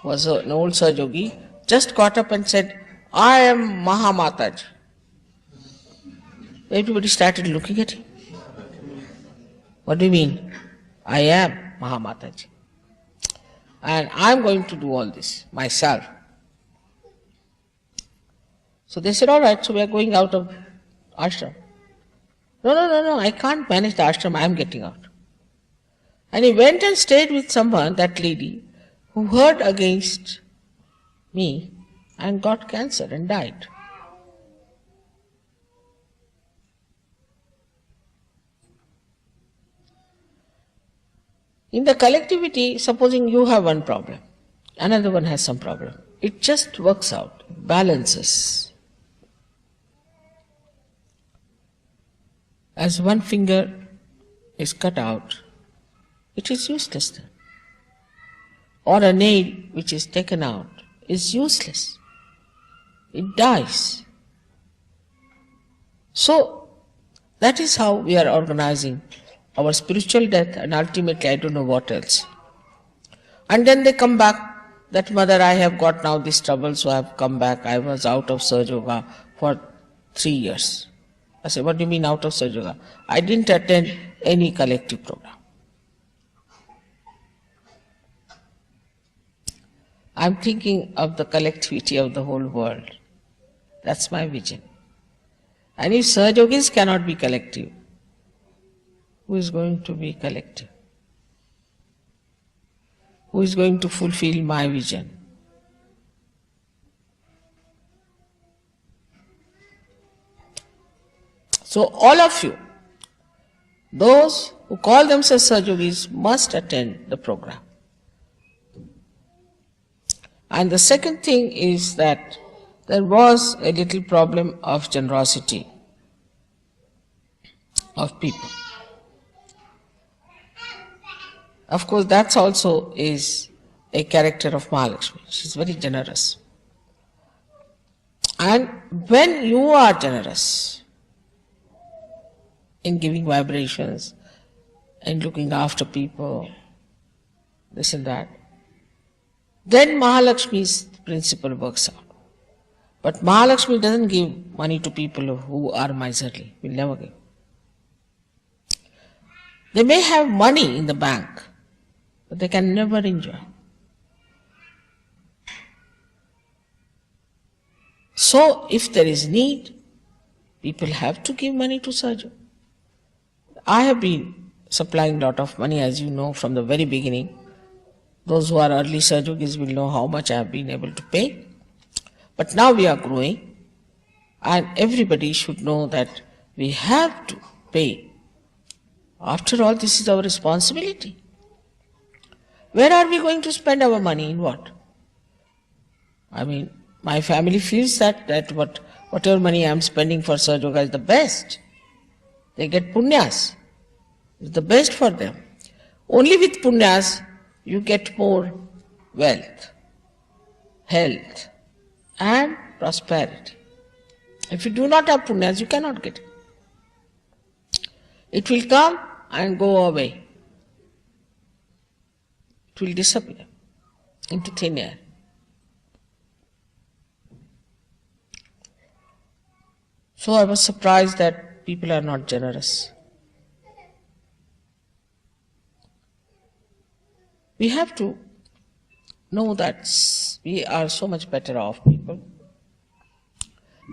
was an old Sahajogi, just got up and said, I am Mahamataji. Everybody started looking at him. What do you mean? I am Mahamataji. And I am going to do all this myself. So they said, all right, so we are going out of ashram. No, I can't manage the ashram, I am getting out. And he went and stayed with someone, that lady, who heard against me and got cancer and died. In the collectivity, supposing you have one problem, another one has some problem. It just works out, balances. As one finger is cut out, it is useless then. Or a nail which is taken out is useless. It dies. So, that is how we are organizing our spiritual death and ultimately I don't know what else. And then they come back, that mother, I have got now this trouble, so I have come back. I was out of Sahaja Yoga for 3 years. I said, what do you mean out of Sahaja Yoga? I didn't attend any collective program. I'm thinking of the collectivity of the whole world. That's my vision. And if Sahajogis cannot be collective, who is going to be collective? Who is going to fulfill my vision? So all of you, those who call themselves Sahajogis, must attend the program. And the second thing is that there was a little problem of generosity of people. Of course, that also is a character of Mahalakshmi. She is very generous. And when you are generous in giving vibrations and looking after people, this and that, then Mahalakshmi's principle works out. But Mahalakshmi doesn't give money to people who are miserly, will never give. They may have money in the bank, but they can never enjoy. So if there is need, people have to give money to Sahaja. I have been supplying a lot of money, as you know, from the very beginning. Those who are early Sahajogis will know how much I have been able to pay. But now we are growing, and everybody should know that we have to pay. After all, this is our responsibility. Where are we going to spend our money? In what? I mean, my family feels that whatever money I am spending for Sahajoga is the best. They get punyas. It's the best for them. Only with punyas you get more wealth, health, and prosperity. If you do not have punyas, you cannot get it. It will come and go away. It will disappear into thin air. So I was surprised that people are not generous. We have to know that we are so much better off people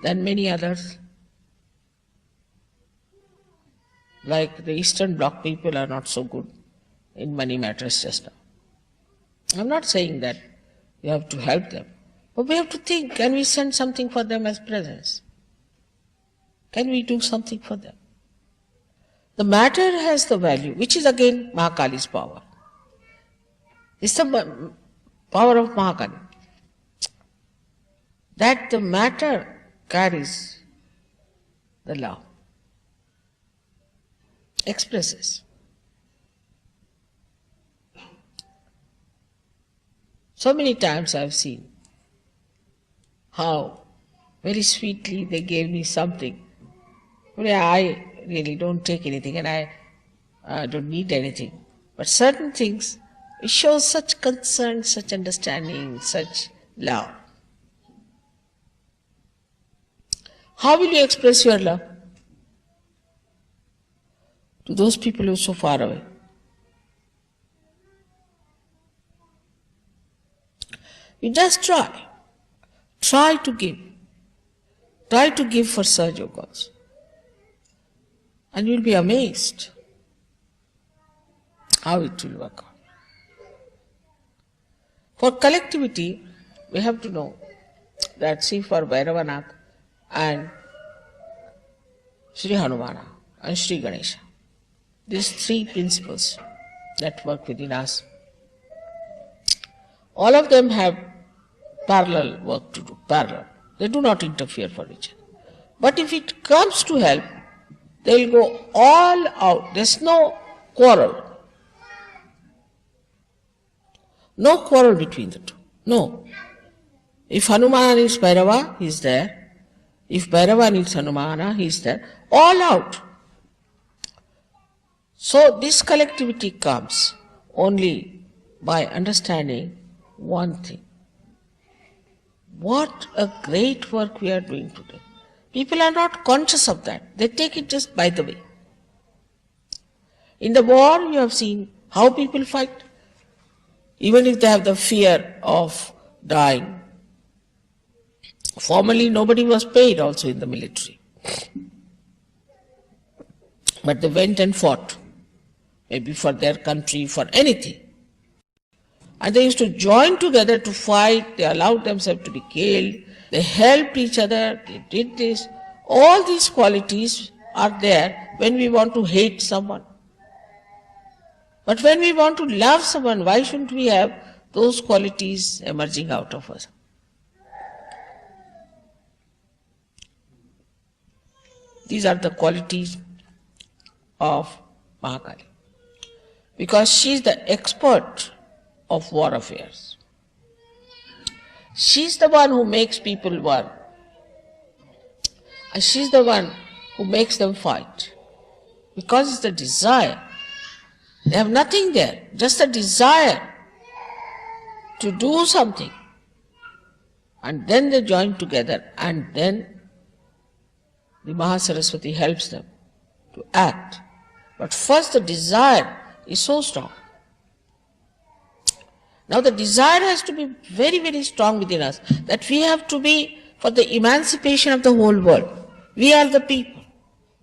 than many others. Like the Eastern Bloc people are not so good in money matters just now. I'm not saying that we have to help them, but we have to think, can we send something for them as presents? Can we do something for them? The matter has the value, which is again Mahakali's power. It's the power of Mahakali. That the matter carries the love, expresses. So many times I've seen how very sweetly they gave me something. I really don't take anything and I don't need anything. But certain things, it shows such concern, such understanding, such love. How will you express your love to those people who are so far away? You just try. Try to give. Try to give for Sahajogas. And you'll be amazed how it will work out. For collectivity, we have to know that, see, for Bhairavanath and Sri Hanumana and Sri Ganesha, these three principles that work within us, all of them have parallel work to do, parallel. They do not interfere for each other. But if it comes to help, they will go all out. There's no quarrel. No quarrel between the two. No. If Hanuman needs Bhairava, he is there. If Bhairava needs Hanumana, he is there. All out. So this collectivity comes only by understanding one thing. What a great work we are doing today. People are not conscious of that. They take it just by the way. In the war, you have seen how people fight. Even if they have the fear of dying. Formerly nobody was paid also in the military. But they went and fought, maybe for their country, for anything. And they used to join together to fight, they allowed themselves to be killed, they helped each other, they did this. All these qualities are there when we want to hate someone. But when we want to love someone, why shouldn't we have those qualities emerging out of us? These are the qualities of Mahakali. Because she is the expert of war affairs. She is the one who makes people one. And she is the one who makes them fight. Because it's the desire. They have nothing there, just a desire to do something. And then they join together, and then the Mahasaraswati helps them to act. But first the desire is so strong. Now the desire has to be very, very strong within us, that we have to be for the emancipation of the whole world. We are the people.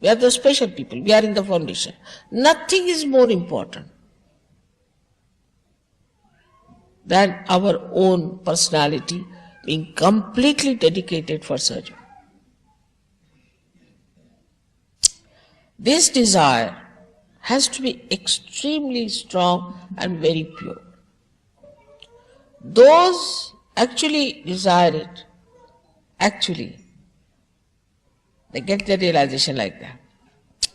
We are the special people. We are in the foundation. Nothing is more important than our own personality being completely dedicated for Sahaja. This desire has to be extremely strong and very pure. Those actually desire it, actually, they get their realization like that.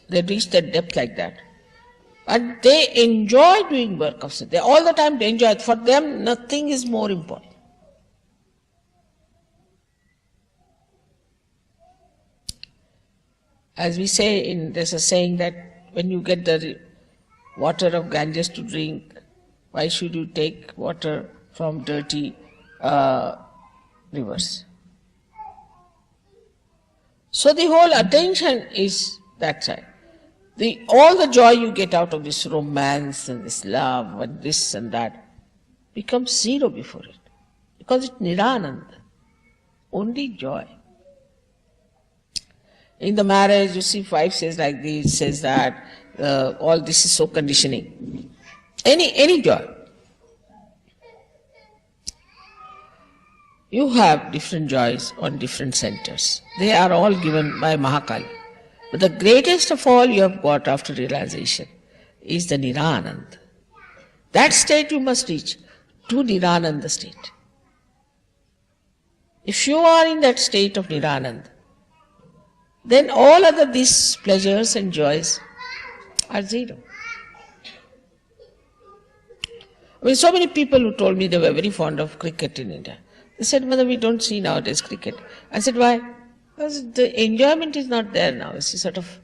They reach their depth like that. And they enjoy doing work of Sahaja. They all the time they enjoy it. For them, nothing is more important. As we say, there's a saying that when you get the water of Ganges to drink, why should you take water from dirty rivers? So the whole attention is that side. All the joy you get out of this romance and this love and this and that becomes zero before it. Because it's Nirananda, only joy. In the marriage, you see, wife says like this, says that, all this is so conditioning. Any joy. You have different joys on different centers. They are all given by Mahakali. But the greatest of all you have got after realization is the Nirananda. That state you must reach, to Nirananda state. If you are in that state of Nirananda, then all other these pleasures and joys are zero. I mean, so many people who told me they were very fond of cricket in India. They said, Mother, we don't see nowadays cricket. I said, why? Because the enjoyment is not there now. It's sort of,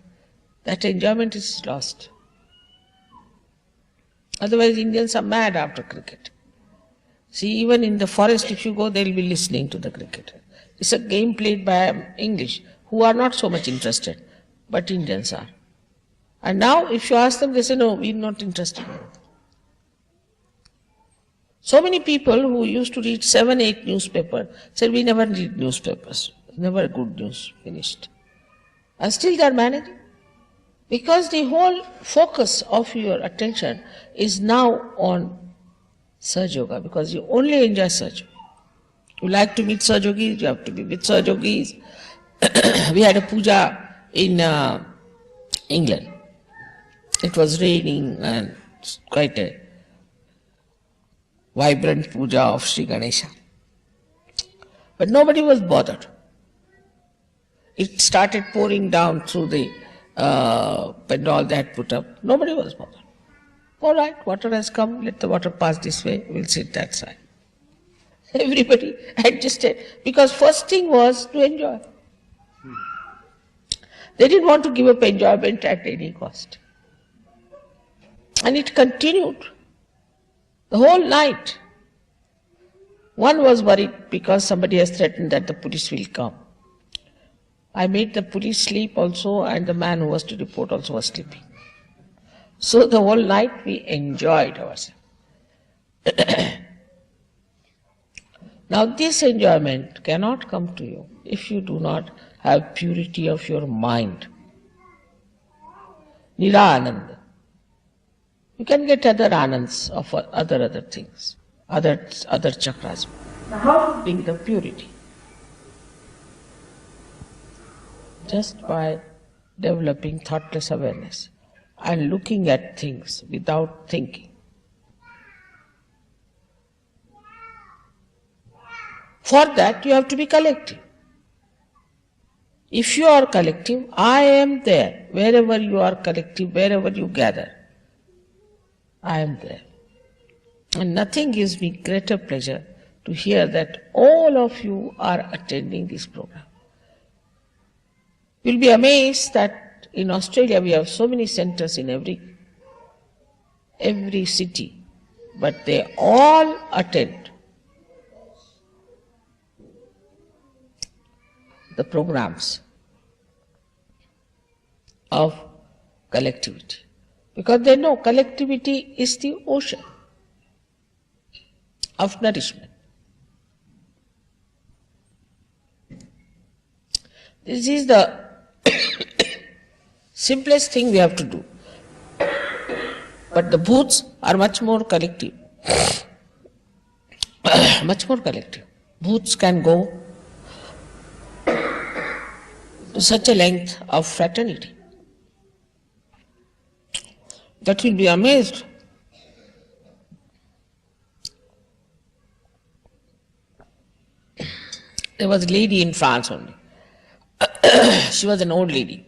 that enjoyment is lost. Otherwise, Indians are mad after cricket. See, even in the forest, if you go, they'll be listening to the cricket. It's a game played by English, who are not so much interested, but Indians are. And now, if you ask them, they say, no, we're not interested. So many people who used to read 7, 8 newspapers said, we never read newspapers. Never good news, finished. And still they are managing. Because the whole focus of your attention is now on Sahaja Yoga, because you only enjoy Sahaja. You like to meet Sahaja Yogis, you have to be with Sahaja Yogis. We had a puja in England. It was raining and quite a vibrant puja of Sri Ganesha. But nobody was bothered. It started pouring down through the pandal they had put up. Nobody was bothered. All right, water has come, let the water pass this way, we'll sit that side. Everybody adjusted, because first thing was to enjoy. They didn't want to give up enjoyment at any cost. And it continued the whole night. One was worried because somebody has threatened that the police will come. I made the police sleep also, and the man who was to report also was sleeping. So the whole night we enjoyed ourselves. Now this enjoyment cannot come to you if you do not have purity of your mind. Nira-ananda. You can get other anands of other things, other chakras. Now how to bring the purity? Just by developing thoughtless awareness and looking at things without thinking. For that you have to be collective. If you are collective, I am there. Wherever you are collective, wherever you gather, I am there. And nothing gives me greater pleasure to hear that all of you are attending this program. You'll be amazed that in Australia we have so many centers in every city, but they all attend the programs of collectivity. Because they know collectivity is the ocean of nourishment. This is the simplest thing we have to do. But the booths are much more collective. Much more collective. Booths can go to such a length of fraternity that you'll be amazed. There was a lady in France only. She was an old lady,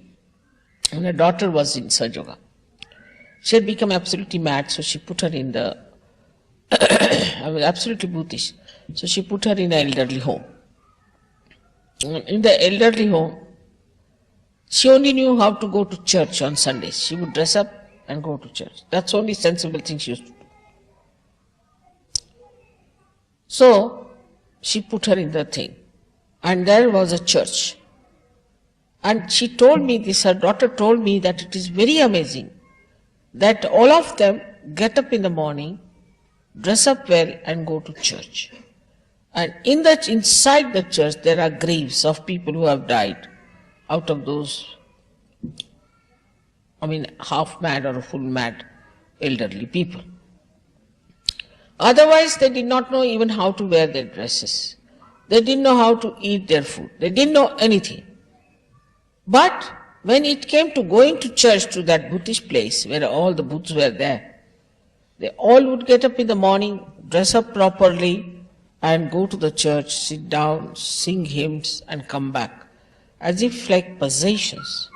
and her daughter was in Sahaja Yoga. She had become absolutely mad, so she put her in the I was absolutely Buddhist, so she put her in an elderly home. In the elderly home, she only knew how to go to church on Sundays. She would dress up and go to church. That's the only sensible thing she used to do. So, she put her in the thing. And there was a church. And she told me this, her daughter told me that it is very amazing that all of them get up in the morning, dress up well and go to church. And inside the church there are graves of people who have died out of those, half mad or full mad elderly people. Otherwise they did not know even how to wear their dresses. They didn't know how to eat their food. They didn't know anything. But when it came to going to church, to that Buddhist place where all the Buddhas were there, they all would get up in the morning, dress up properly and go to the church, sit down, sing hymns and come back, as if like possessions.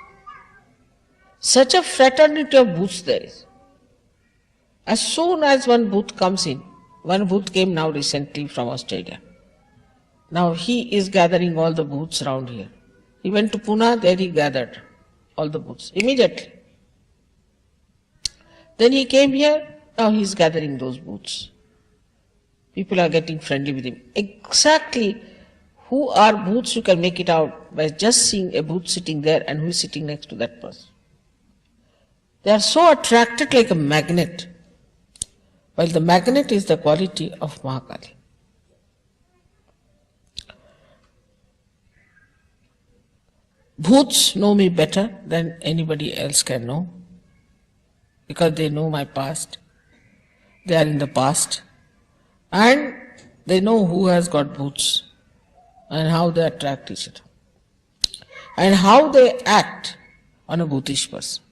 Such a fraternity of Buddhas there is. As soon as one Buddha comes in, one Buddha came now recently from Australia. Now he is gathering all the Buddhas around here. He went to Pune, there he gathered all the Buddhas immediately. Then he came here, now he is gathering those Buddhas. People are getting friendly with him. Exactly who are Buddhas you can make it out by just seeing a Buddha sitting there and who is sitting next to that person. They are so attracted like a magnet, while the magnet is the quality of Mahakali. Bhoots know me better than anybody else can know, because they know my past. They are in the past, and they know who has got bhoots and how they attract each other and how they act on a bhutish person.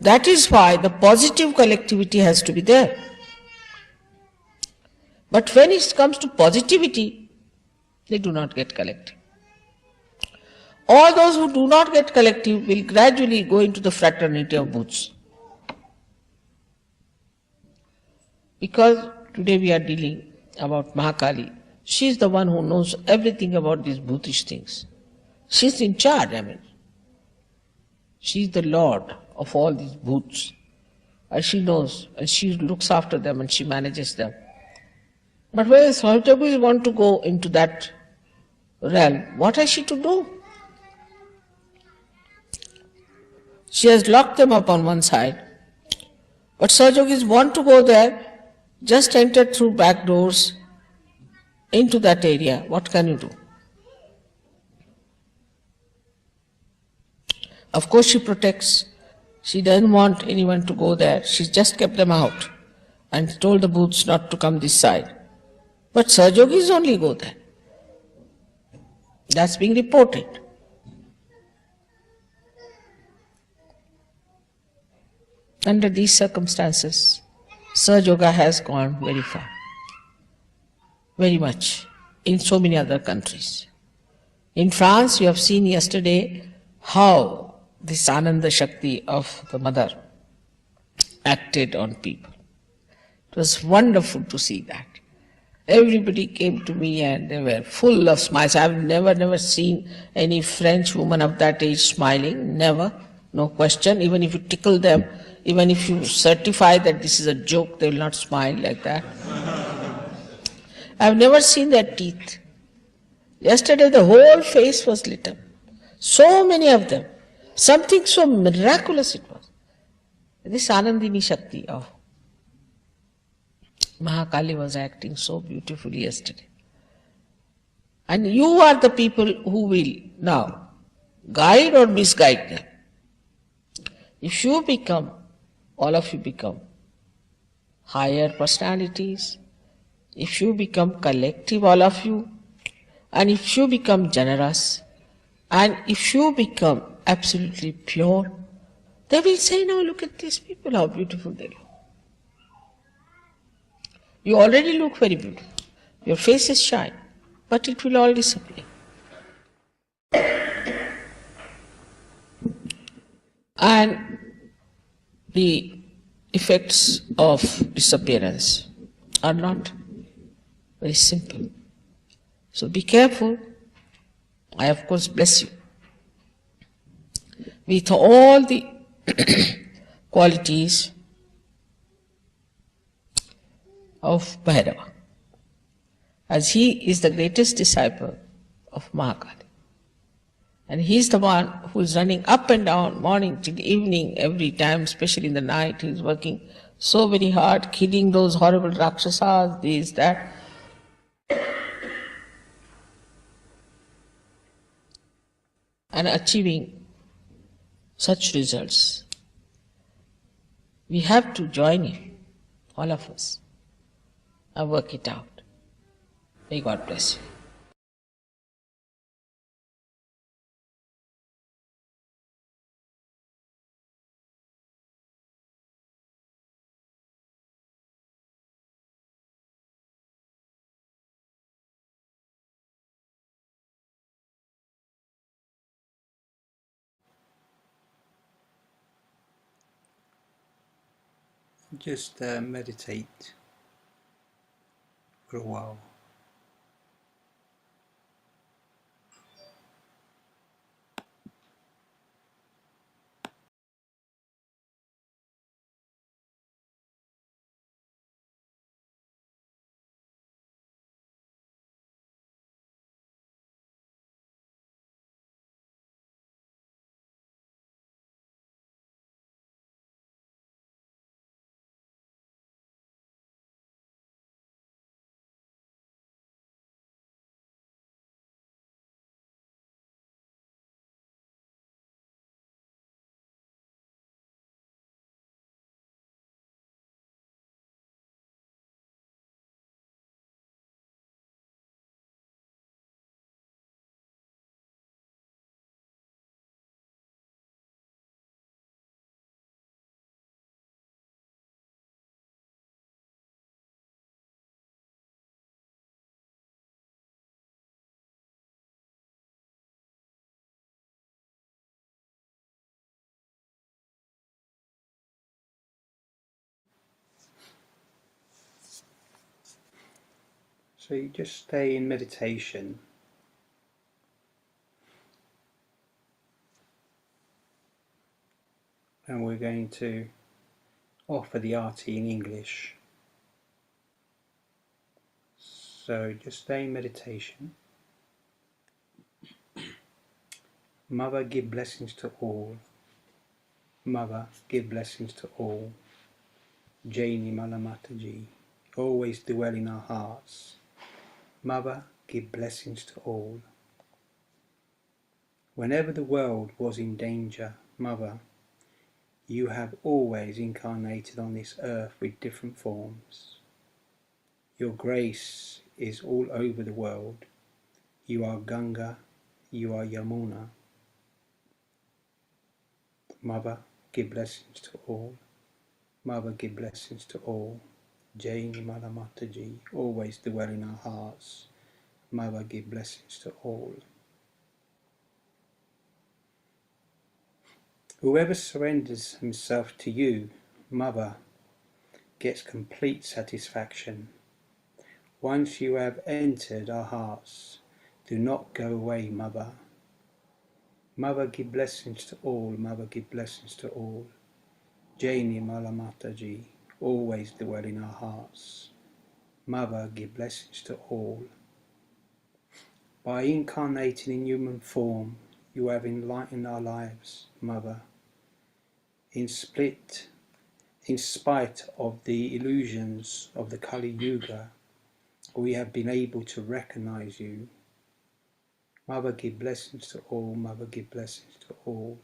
That is why the positive collectivity has to be there. But when it comes to positivity, they do not get collective. All those who do not get collective will gradually go into the fraternity of Buddhas. Because today we are dealing about Mahakali. She is the one who knows everything about these Buddhist things. She is in charge, She is the Lord of all these Buddhas. And she knows, and she looks after them and she manages them. But when Sahaja want to go into that realm, what has she to do? She has locked them up on one side But Sahajogis want to go there, just enter through back doors into that area. What can you do? Of course she protects. She doesn't want anyone to go there. She just kept them out and told the booths not to come this side. But Sahajogis only go there. That's being reported. Under these circumstances, Sahaja has gone very far, very much, in so many other countries. In France, you have seen yesterday how this Ananda Shakti of the mother acted on people. It was wonderful to see that. Everybody came to me and they were full of smiles. I've never seen any French woman of that age smiling, never, no question. Even if you tickle them, even if you certify that this is a joke, they will not smile like that. I've never seen their teeth. Yesterday the whole face was lit up. So many of them. Something so miraculous it was. This Anandini Shakti of Mahakali was acting so beautifully yesterday. And you are the people who will now guide or misguide them. If you become, all of you become higher personalities, if you become collective, all of you, and if you become generous, and if you become absolutely pure, they will say, now look at these people, how beautiful they look. You already look very beautiful. Your faces shine, but it will all disappear. And the effects of disappearance are not very simple. So be careful. I of course bless you with all the qualities of Bhairava, as he is the greatest disciple of Mahakali. And he is the one who is running up and down morning till evening every time, especially in the night. He is working so very hard, killing those horrible Rakshasas, this, that. And achieving such results. We have to join him, all of us, and work it out. May God bless you. Just meditate for a while. So you just stay in meditation. And we're going to offer the arti in English. So just stay in meditation. Mother, give blessings to all. Mother, give blessings to all. Jai Nirmala Mataji, always dwell in our hearts. Mother, give blessings to all. Whenever the world was in danger, Mother, you have always incarnated on this earth with different forms. Your grace is all over the world. You are Ganga, you are Yamuna. Mother, give blessings to all. Mother, give blessings to all. Jai Nirmala Mataji, always dwell in our hearts. Mother, give blessings to all. Whoever surrenders himself to you, Mother, gets complete satisfaction. Once you have entered our hearts, do not go away, Mother. Mother, give blessings to all. Mother, give blessings to all. Jai Nirmala Mataji, always dwell in our hearts. Mother, give blessings to all. By incarnating in human form, you have enlightened our lives, Mother. In spite of the illusions of the Kali Yuga, we have been able to recognize you. Mother, give blessings to all. Mother, give blessings to all.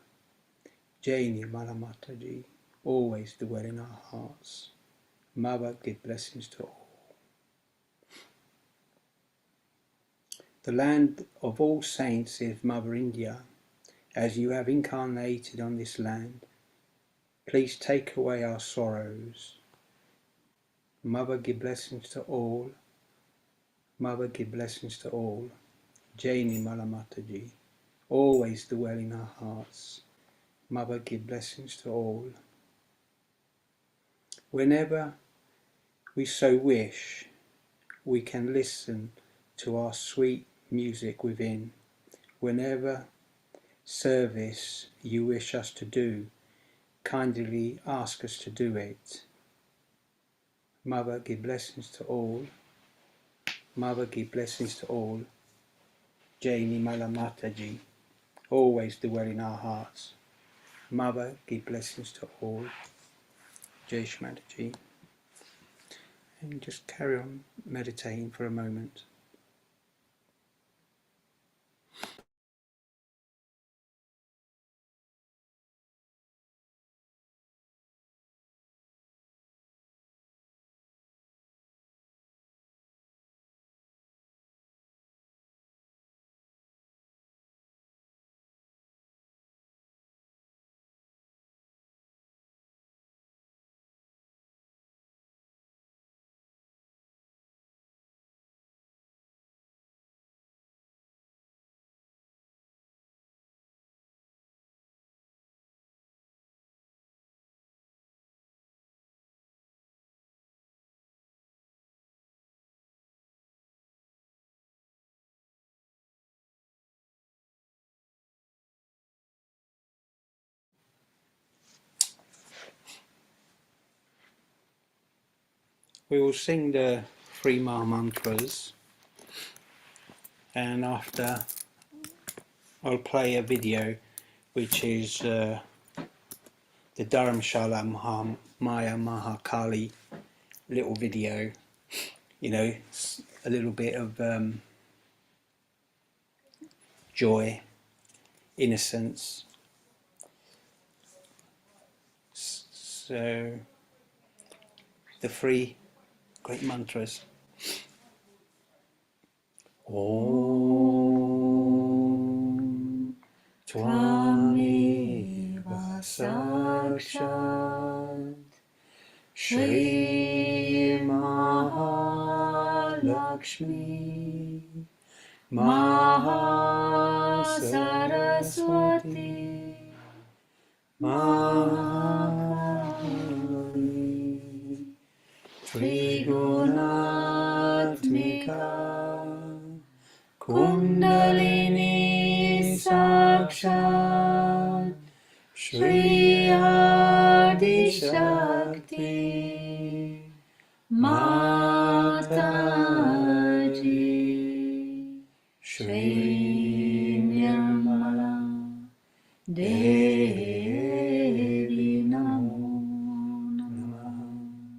Jai Nirmala Mataji, always dwell in our hearts. Mother, give blessings to all. The land of all saints is Mother India. As you have incarnated on this land, please take away our sorrows. Mother, give blessings to all. Mother, give blessings to all. Jai Nirmala Mataji, always dwell in our hearts. Mother, give blessings to all. Whenever we so wish, we can listen to our sweet music within. Whenever service you wish us to do, kindly ask us to do it. Mother, give blessings to all. Mother, give blessings to all. Jai Nirmala Mataji, always dwell in our hearts. Mother, give blessings to all. Jai Shmataji. And just carry on meditating for a moment. We will sing the 3 Maha Mantras, and after I'll play a video which is the Dharamshala Maya Mahakali little video, you know, a little bit of joy, innocence. So the 3 great mantras. Om Tvameva Sakshat Shri Mahalakshmi Mahasaraswati Mahakali Trigunatmika Kundalini Sakshat Shri Adi Shakti Mataji Shri Nirmala Devi Namo Namah.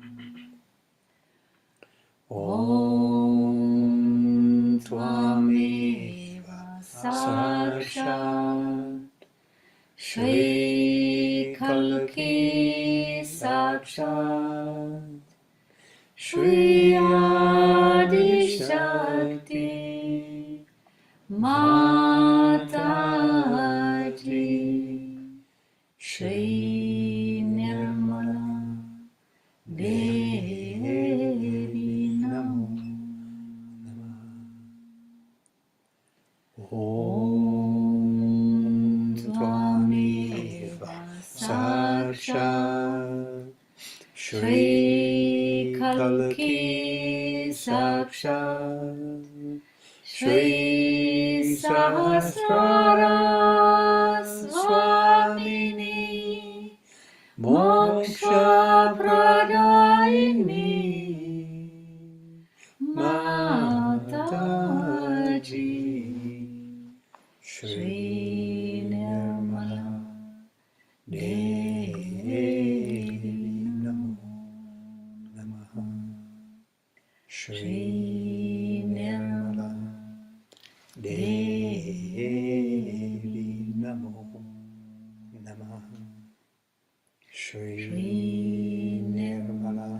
Sakshat Shri Kalki Sakshat Shri Adi Shakti Mataji Shri Nirmala Devi Namo Om Tvameva Sakshat Shri Kalki Sakshat Shri Sahasrara Swamini Moksha Pradayini Mataji Shri Nirmala Devi Namo Namaha Shri Nirmala Devi Namo Namaha Shri Nirmala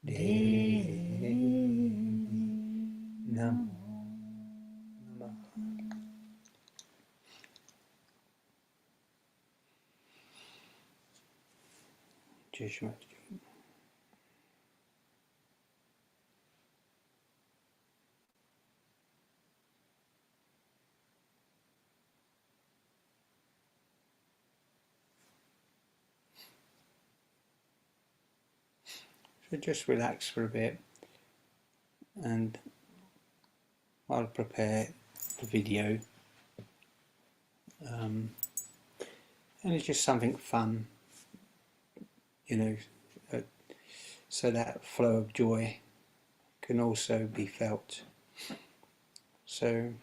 Devi Namo Namaha. Jai Shri Mataji. So just relax for a bit and I'll prepare the video, and it's just something fun, you know, so that flow of joy can also be felt. So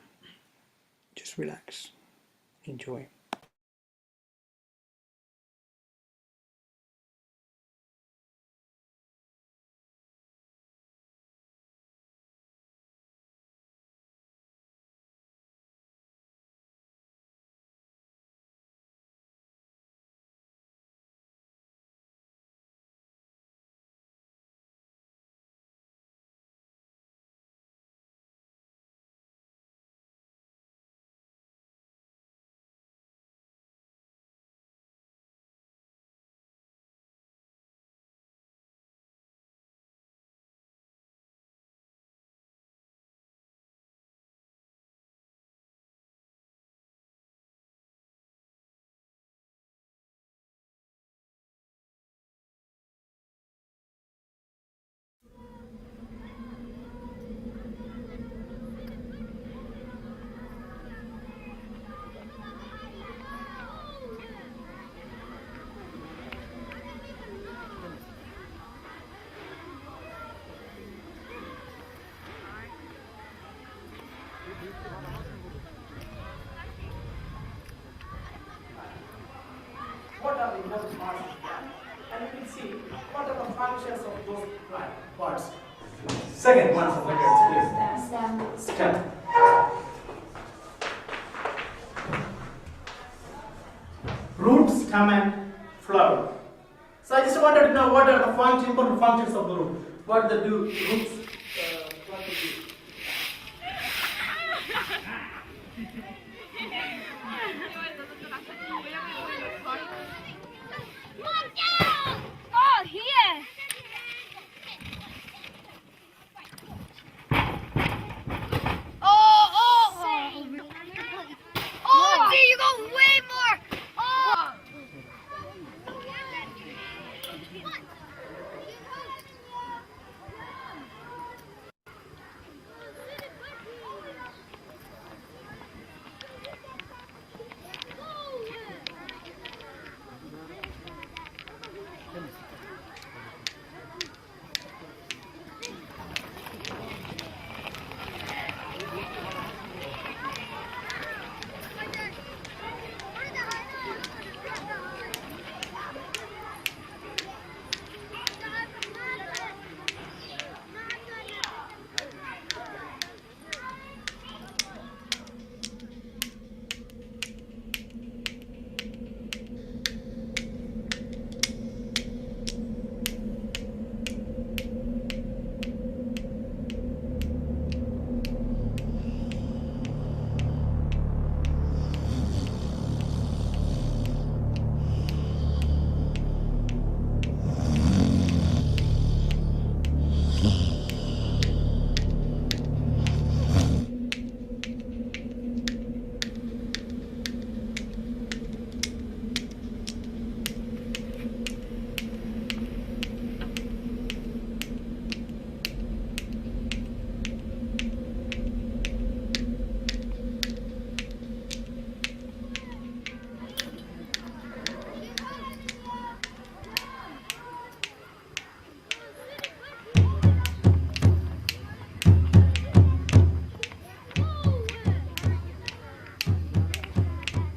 just relax, enjoy. What are the important parts of that? And you can see what are the functions of those parts. Second one of the letters, please. Stem. Root, stem, and flower. So I just wanted to know what are the important functions of the root. What they do, roots, what they do. Oh, here! Oh, dude, you go way more! Oh!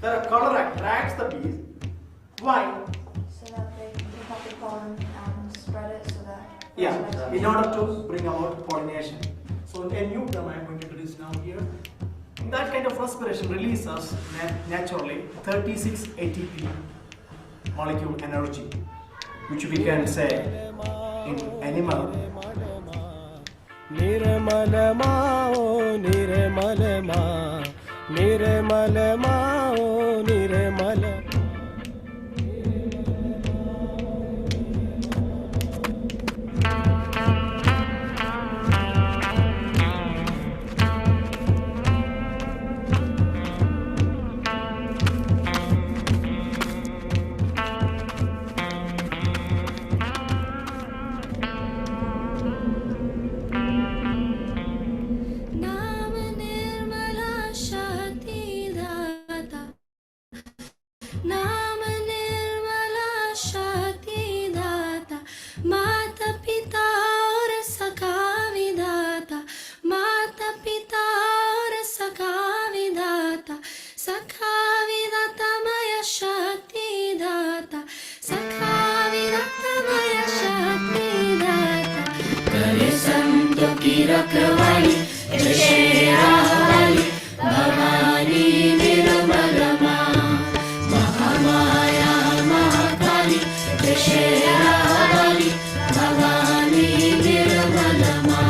The color attracts the bees. Why? So that they pick up the pollen and spread it so that... Yeah, in order to bring about pollination. So a new term I am going to introduce now here. That kind of respiration releases naturally 36 ATP molecule energy, which we can say in animal. निर्मल माओ निर्मल मा निर्मल माओ निर्मल नाम निर्मला शांति दाता, नाम निर्मला शांति दाता, माता पिता और सखा विधाता, माता पिता और सखा विधाता, सखा विधाता मय शक्ति दाता, सखा विधाता मय शक्ति दाता, करे संतों की रखवाली, जय शेरा वाली, भवानी निर्मल माँ, महामाया महाकाली, जय शेरा वाली, भवानी निर्मल माँ.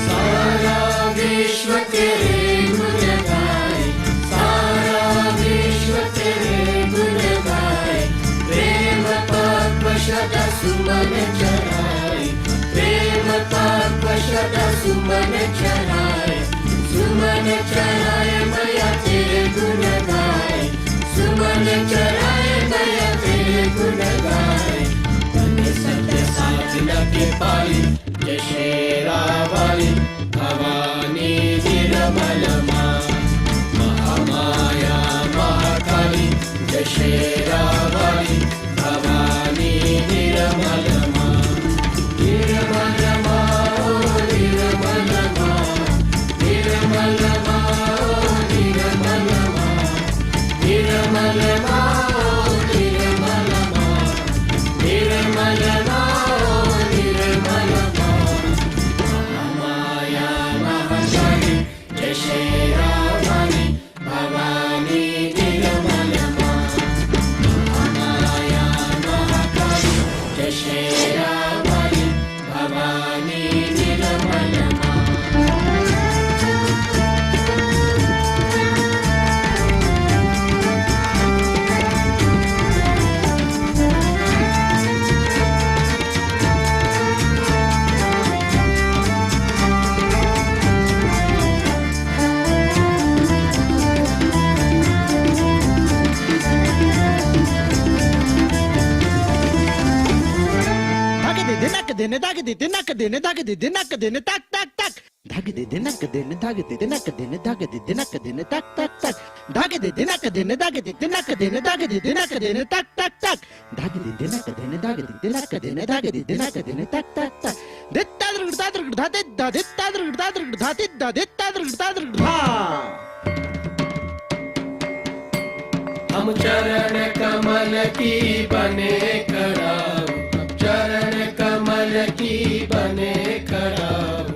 सारा विश्व तेरे गुण गाए, सारा विश्व तेरे गुण गाए, प्रेम पाप शत सुमन चढ़ाए, प्रेम पाप शत सुमन चढ़ाए, सुमन चढ़ाए मैया तेरे गुण गाए, सुमन चढ़ाए मैया तेरे गुण गाए, तने सत्य साथ लगे पाली, जय शेरा वाली, भवानी निर्मल माँ, महामाया महाकाली, जय शेरा वाली, भवानी निर्मल माँ, निर्मल माँ ओ निर्मल माँ, निर्मल माँ ओ निर्मल माँ, निर्मल माँ ओ निर्मल माँ, निर्मल माँ ओ निर्मल माँ, महामाया महाकाली, जय शेरा वाली, भवानी निर्मल माँ, महामाया महाकाली, जय शेरा वाली, भवानी निर्मल माँ. धाग दे दिनक देने धाग दे दिनक देने तक तक तक धाग दे दिनक देने धाग दे दिनक देने धाग दे दिनक देने तक तक तक धाग दे दिनक देने धाग दे दिनक देने धाग दे दिनक देने तक तक तक धाग दे दिनक देने धाग दे दिनक देने धाग दे दिनक देने तक तक तक दित्ता दृगदा दृगदा दित्ता दित्ता दृगदा दृगदा दित्ता दित्ता दृगदा दृगदा. हम चरण कमल की बने कराओ, चरण कमल की बने कराओ.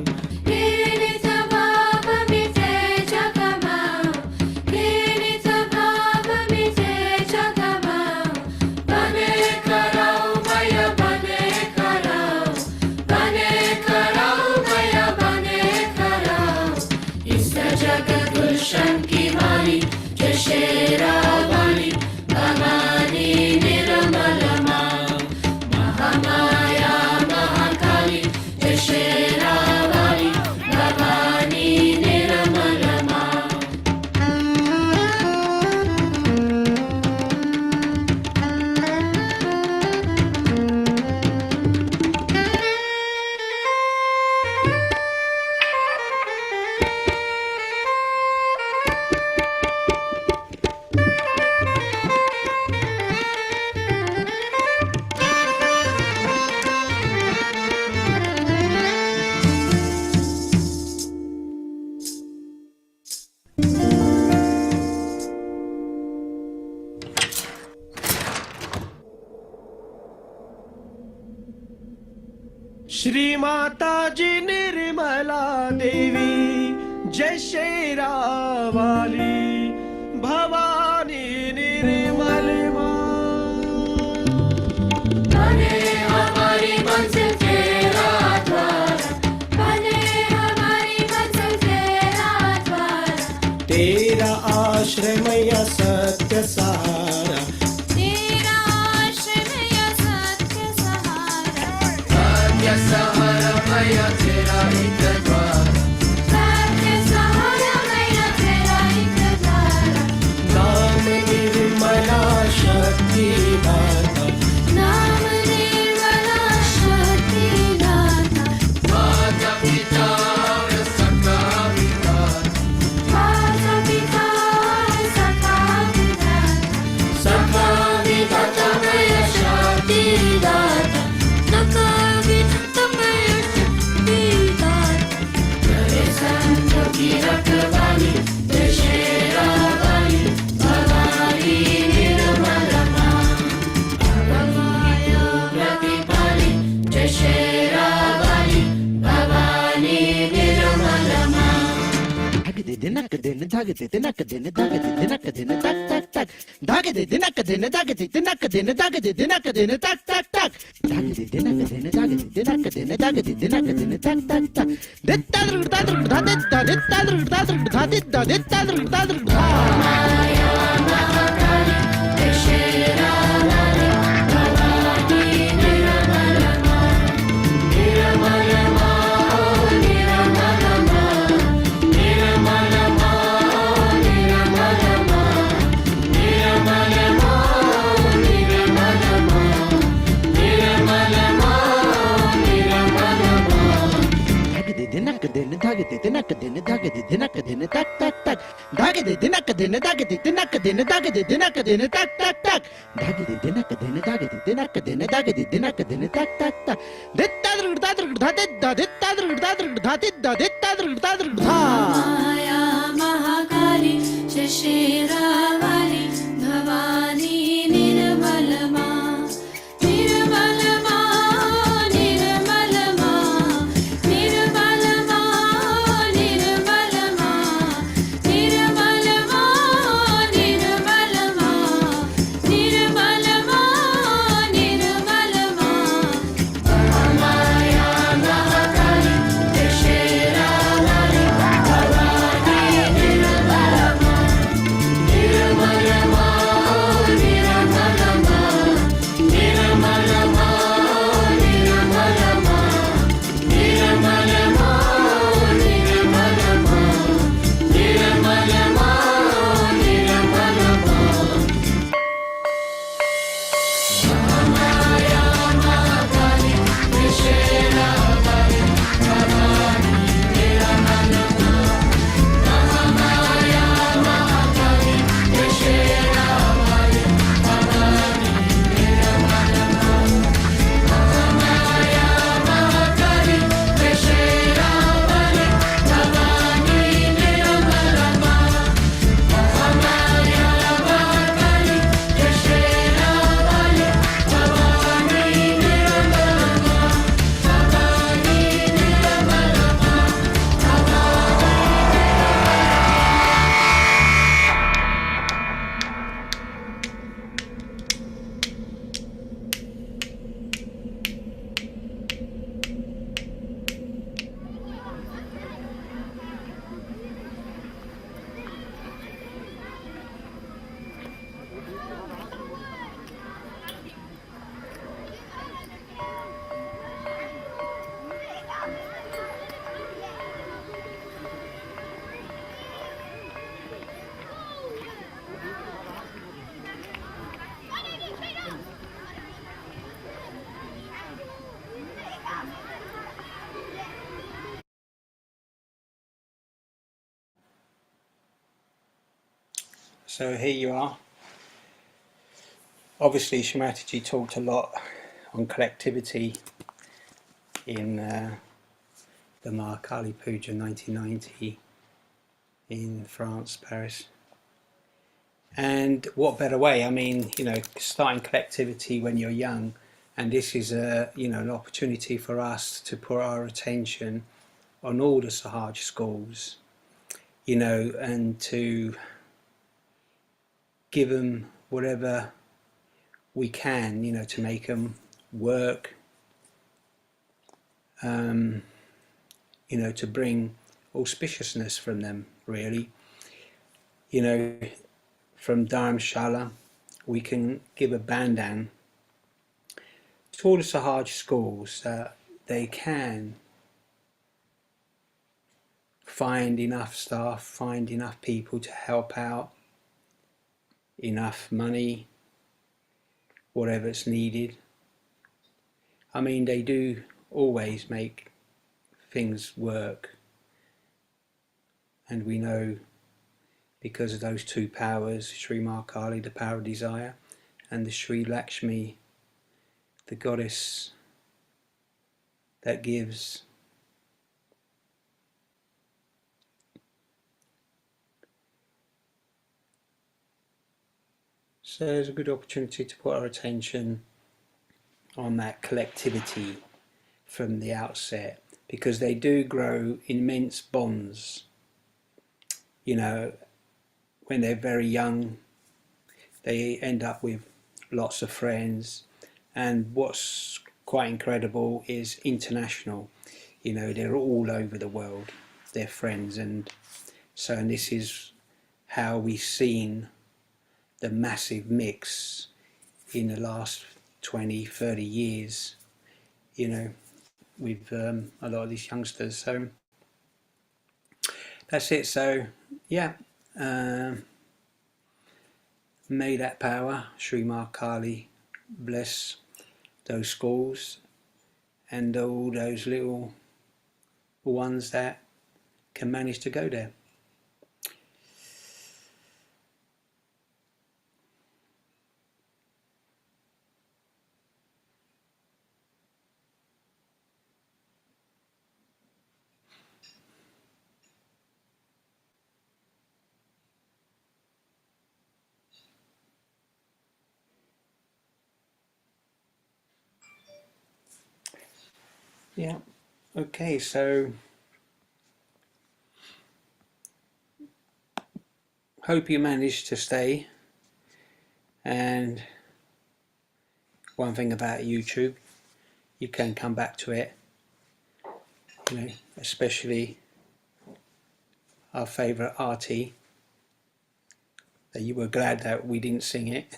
शेरा वाली, भवानी निर्मल माँ, श्री माता जी निर्मला देवी जय शेरा वाली भवानी निर्मल बने हमारी मंजिल तेरा द्वार, बने हमारी मंजिल तेरा द्वार, तेरा आश्रय मैया सत्य सहारा तेरा आश्रय सत्य सहारा, सत्य सहारा मैया तेरा एक द्वार सत्य सहारा मैया तेरा एक द्वार, नाम निर्मला शक्ति दाता नाम निर्मला शक्ति दाता, माता पिता और सखा विधाता माता पिता सखा विधाता, सखा विधाता मैया शक्ति दाता सखा विधाता मैया शक्ति दाता, तेरे संतों की रखवाली जय शेरा वाली भवानी निर्मल मां प्रतिपाली जय शेरा वाली भवानी निर्मल मां धागे दे नक दिन धागे दे नक दिन धागे दे नक दिन तक तक तक धागे दे नक दिन धागे दे नक दिन धागे दे नक दिन तक तक तक धागे दे नक दिन धागे दे नक दिन धागे दे नक दिन तक तक तक दित्ता दुर्गा दुर्गा दित्ता दित्ता दुर्गा दुर्गा दित्ता दित्ता दुर्गा दुर्गा माया महाकाली जय शेरा वाली भवानी निर्मल मां, निर्मल मां, निर्मल मां, निर्मल मां, निर्मल मां, निर्मल मां, निर्मल मां, निर्मल मां, निर्मल मां, धागे दे नक दिन धागे दे नक दिन धागे दे नक दिन तक तक तक धागे दे नक दिन धागे दे नक दिन धागे दे नक दिन तक तक तक धागे दे नक दिन धागे दे नक दिन धागे दे नक दिन तक तक तक दित्ता दुर्गा दुर्गा दित्ता दित्ता दुर्गा दुर्गा दित्ता दित्ता दुर्गा दुर्गा माया महाकाली जय शेरा वाली भवानी निर्मल मां, निर्मल मां, निर्मल मां, निर्मल मां, निर्मल मां, निर्मल मां, निर्मल मां, निर्मल मां, निर्मल मां, माया महाकाली जय शेरा वाली भवानी निर्मल मां, निर्मल मां, निर्मल मां, निर्मल मां, निर्मल मां, निर्मल मां, निर्मल मां, निर्मल मां, निर्मल मां, माया महाकाली जय शेरा वाली भवानी निर्मल मां, माया महाकाली जय शेरा वाली भवानी निर्मल मां, माया महाकाली जय शेरा वाली भवानी निर्मल मां, माया महाकाली जय शेरा वाली भवानी निर्मल मां, भवानी निर्मल मां, So here you are. Obviously Shrimataji talked a lot on collectivity in the Mahakali Puja 1990 in France, Paris. And what better way? I mean, you know, starting collectivity when you're young And this is an opportunity for us to put our attention on all the Sahaj schools, and to give them whatever we can, to make them work, to bring auspiciousness from them, really. From Dharamshala, we can give a bandan to all the Sahaj schools that they can find enough staff, find enough people to help out, enough money, whatever's needed. I mean, they do always make things work, and we know because of those two powers, Sri Ma Kali, the power of desire, and the Sri Lakshmi, the goddess that gives. So there's a good opportunity to put our attention on that collectivity from the outset, because they do grow immense bonds. When they're very young, they end up with lots of friends, and what's quite incredible is international. They're all over the world, they're friends, and this is how we've seen the massive mix in the last 20-30 years, with a lot of these youngsters. So that's it. So yeah, may that power, Sri Ma Kali, bless those schools and all those little ones that can manage to go there. Yeah, okay, so hope you managed to stay. And one thing about YouTube, you can come back to it, especially our favourite Artie, that you were glad that we didn't sing it.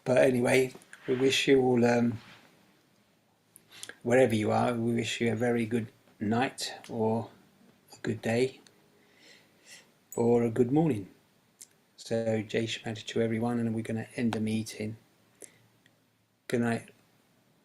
But anyway, we wish you all, wherever you are, we wish you a very good night, or a good day, or a good morning. So Jai Shri to everyone, and we're going to end the meeting. Good night.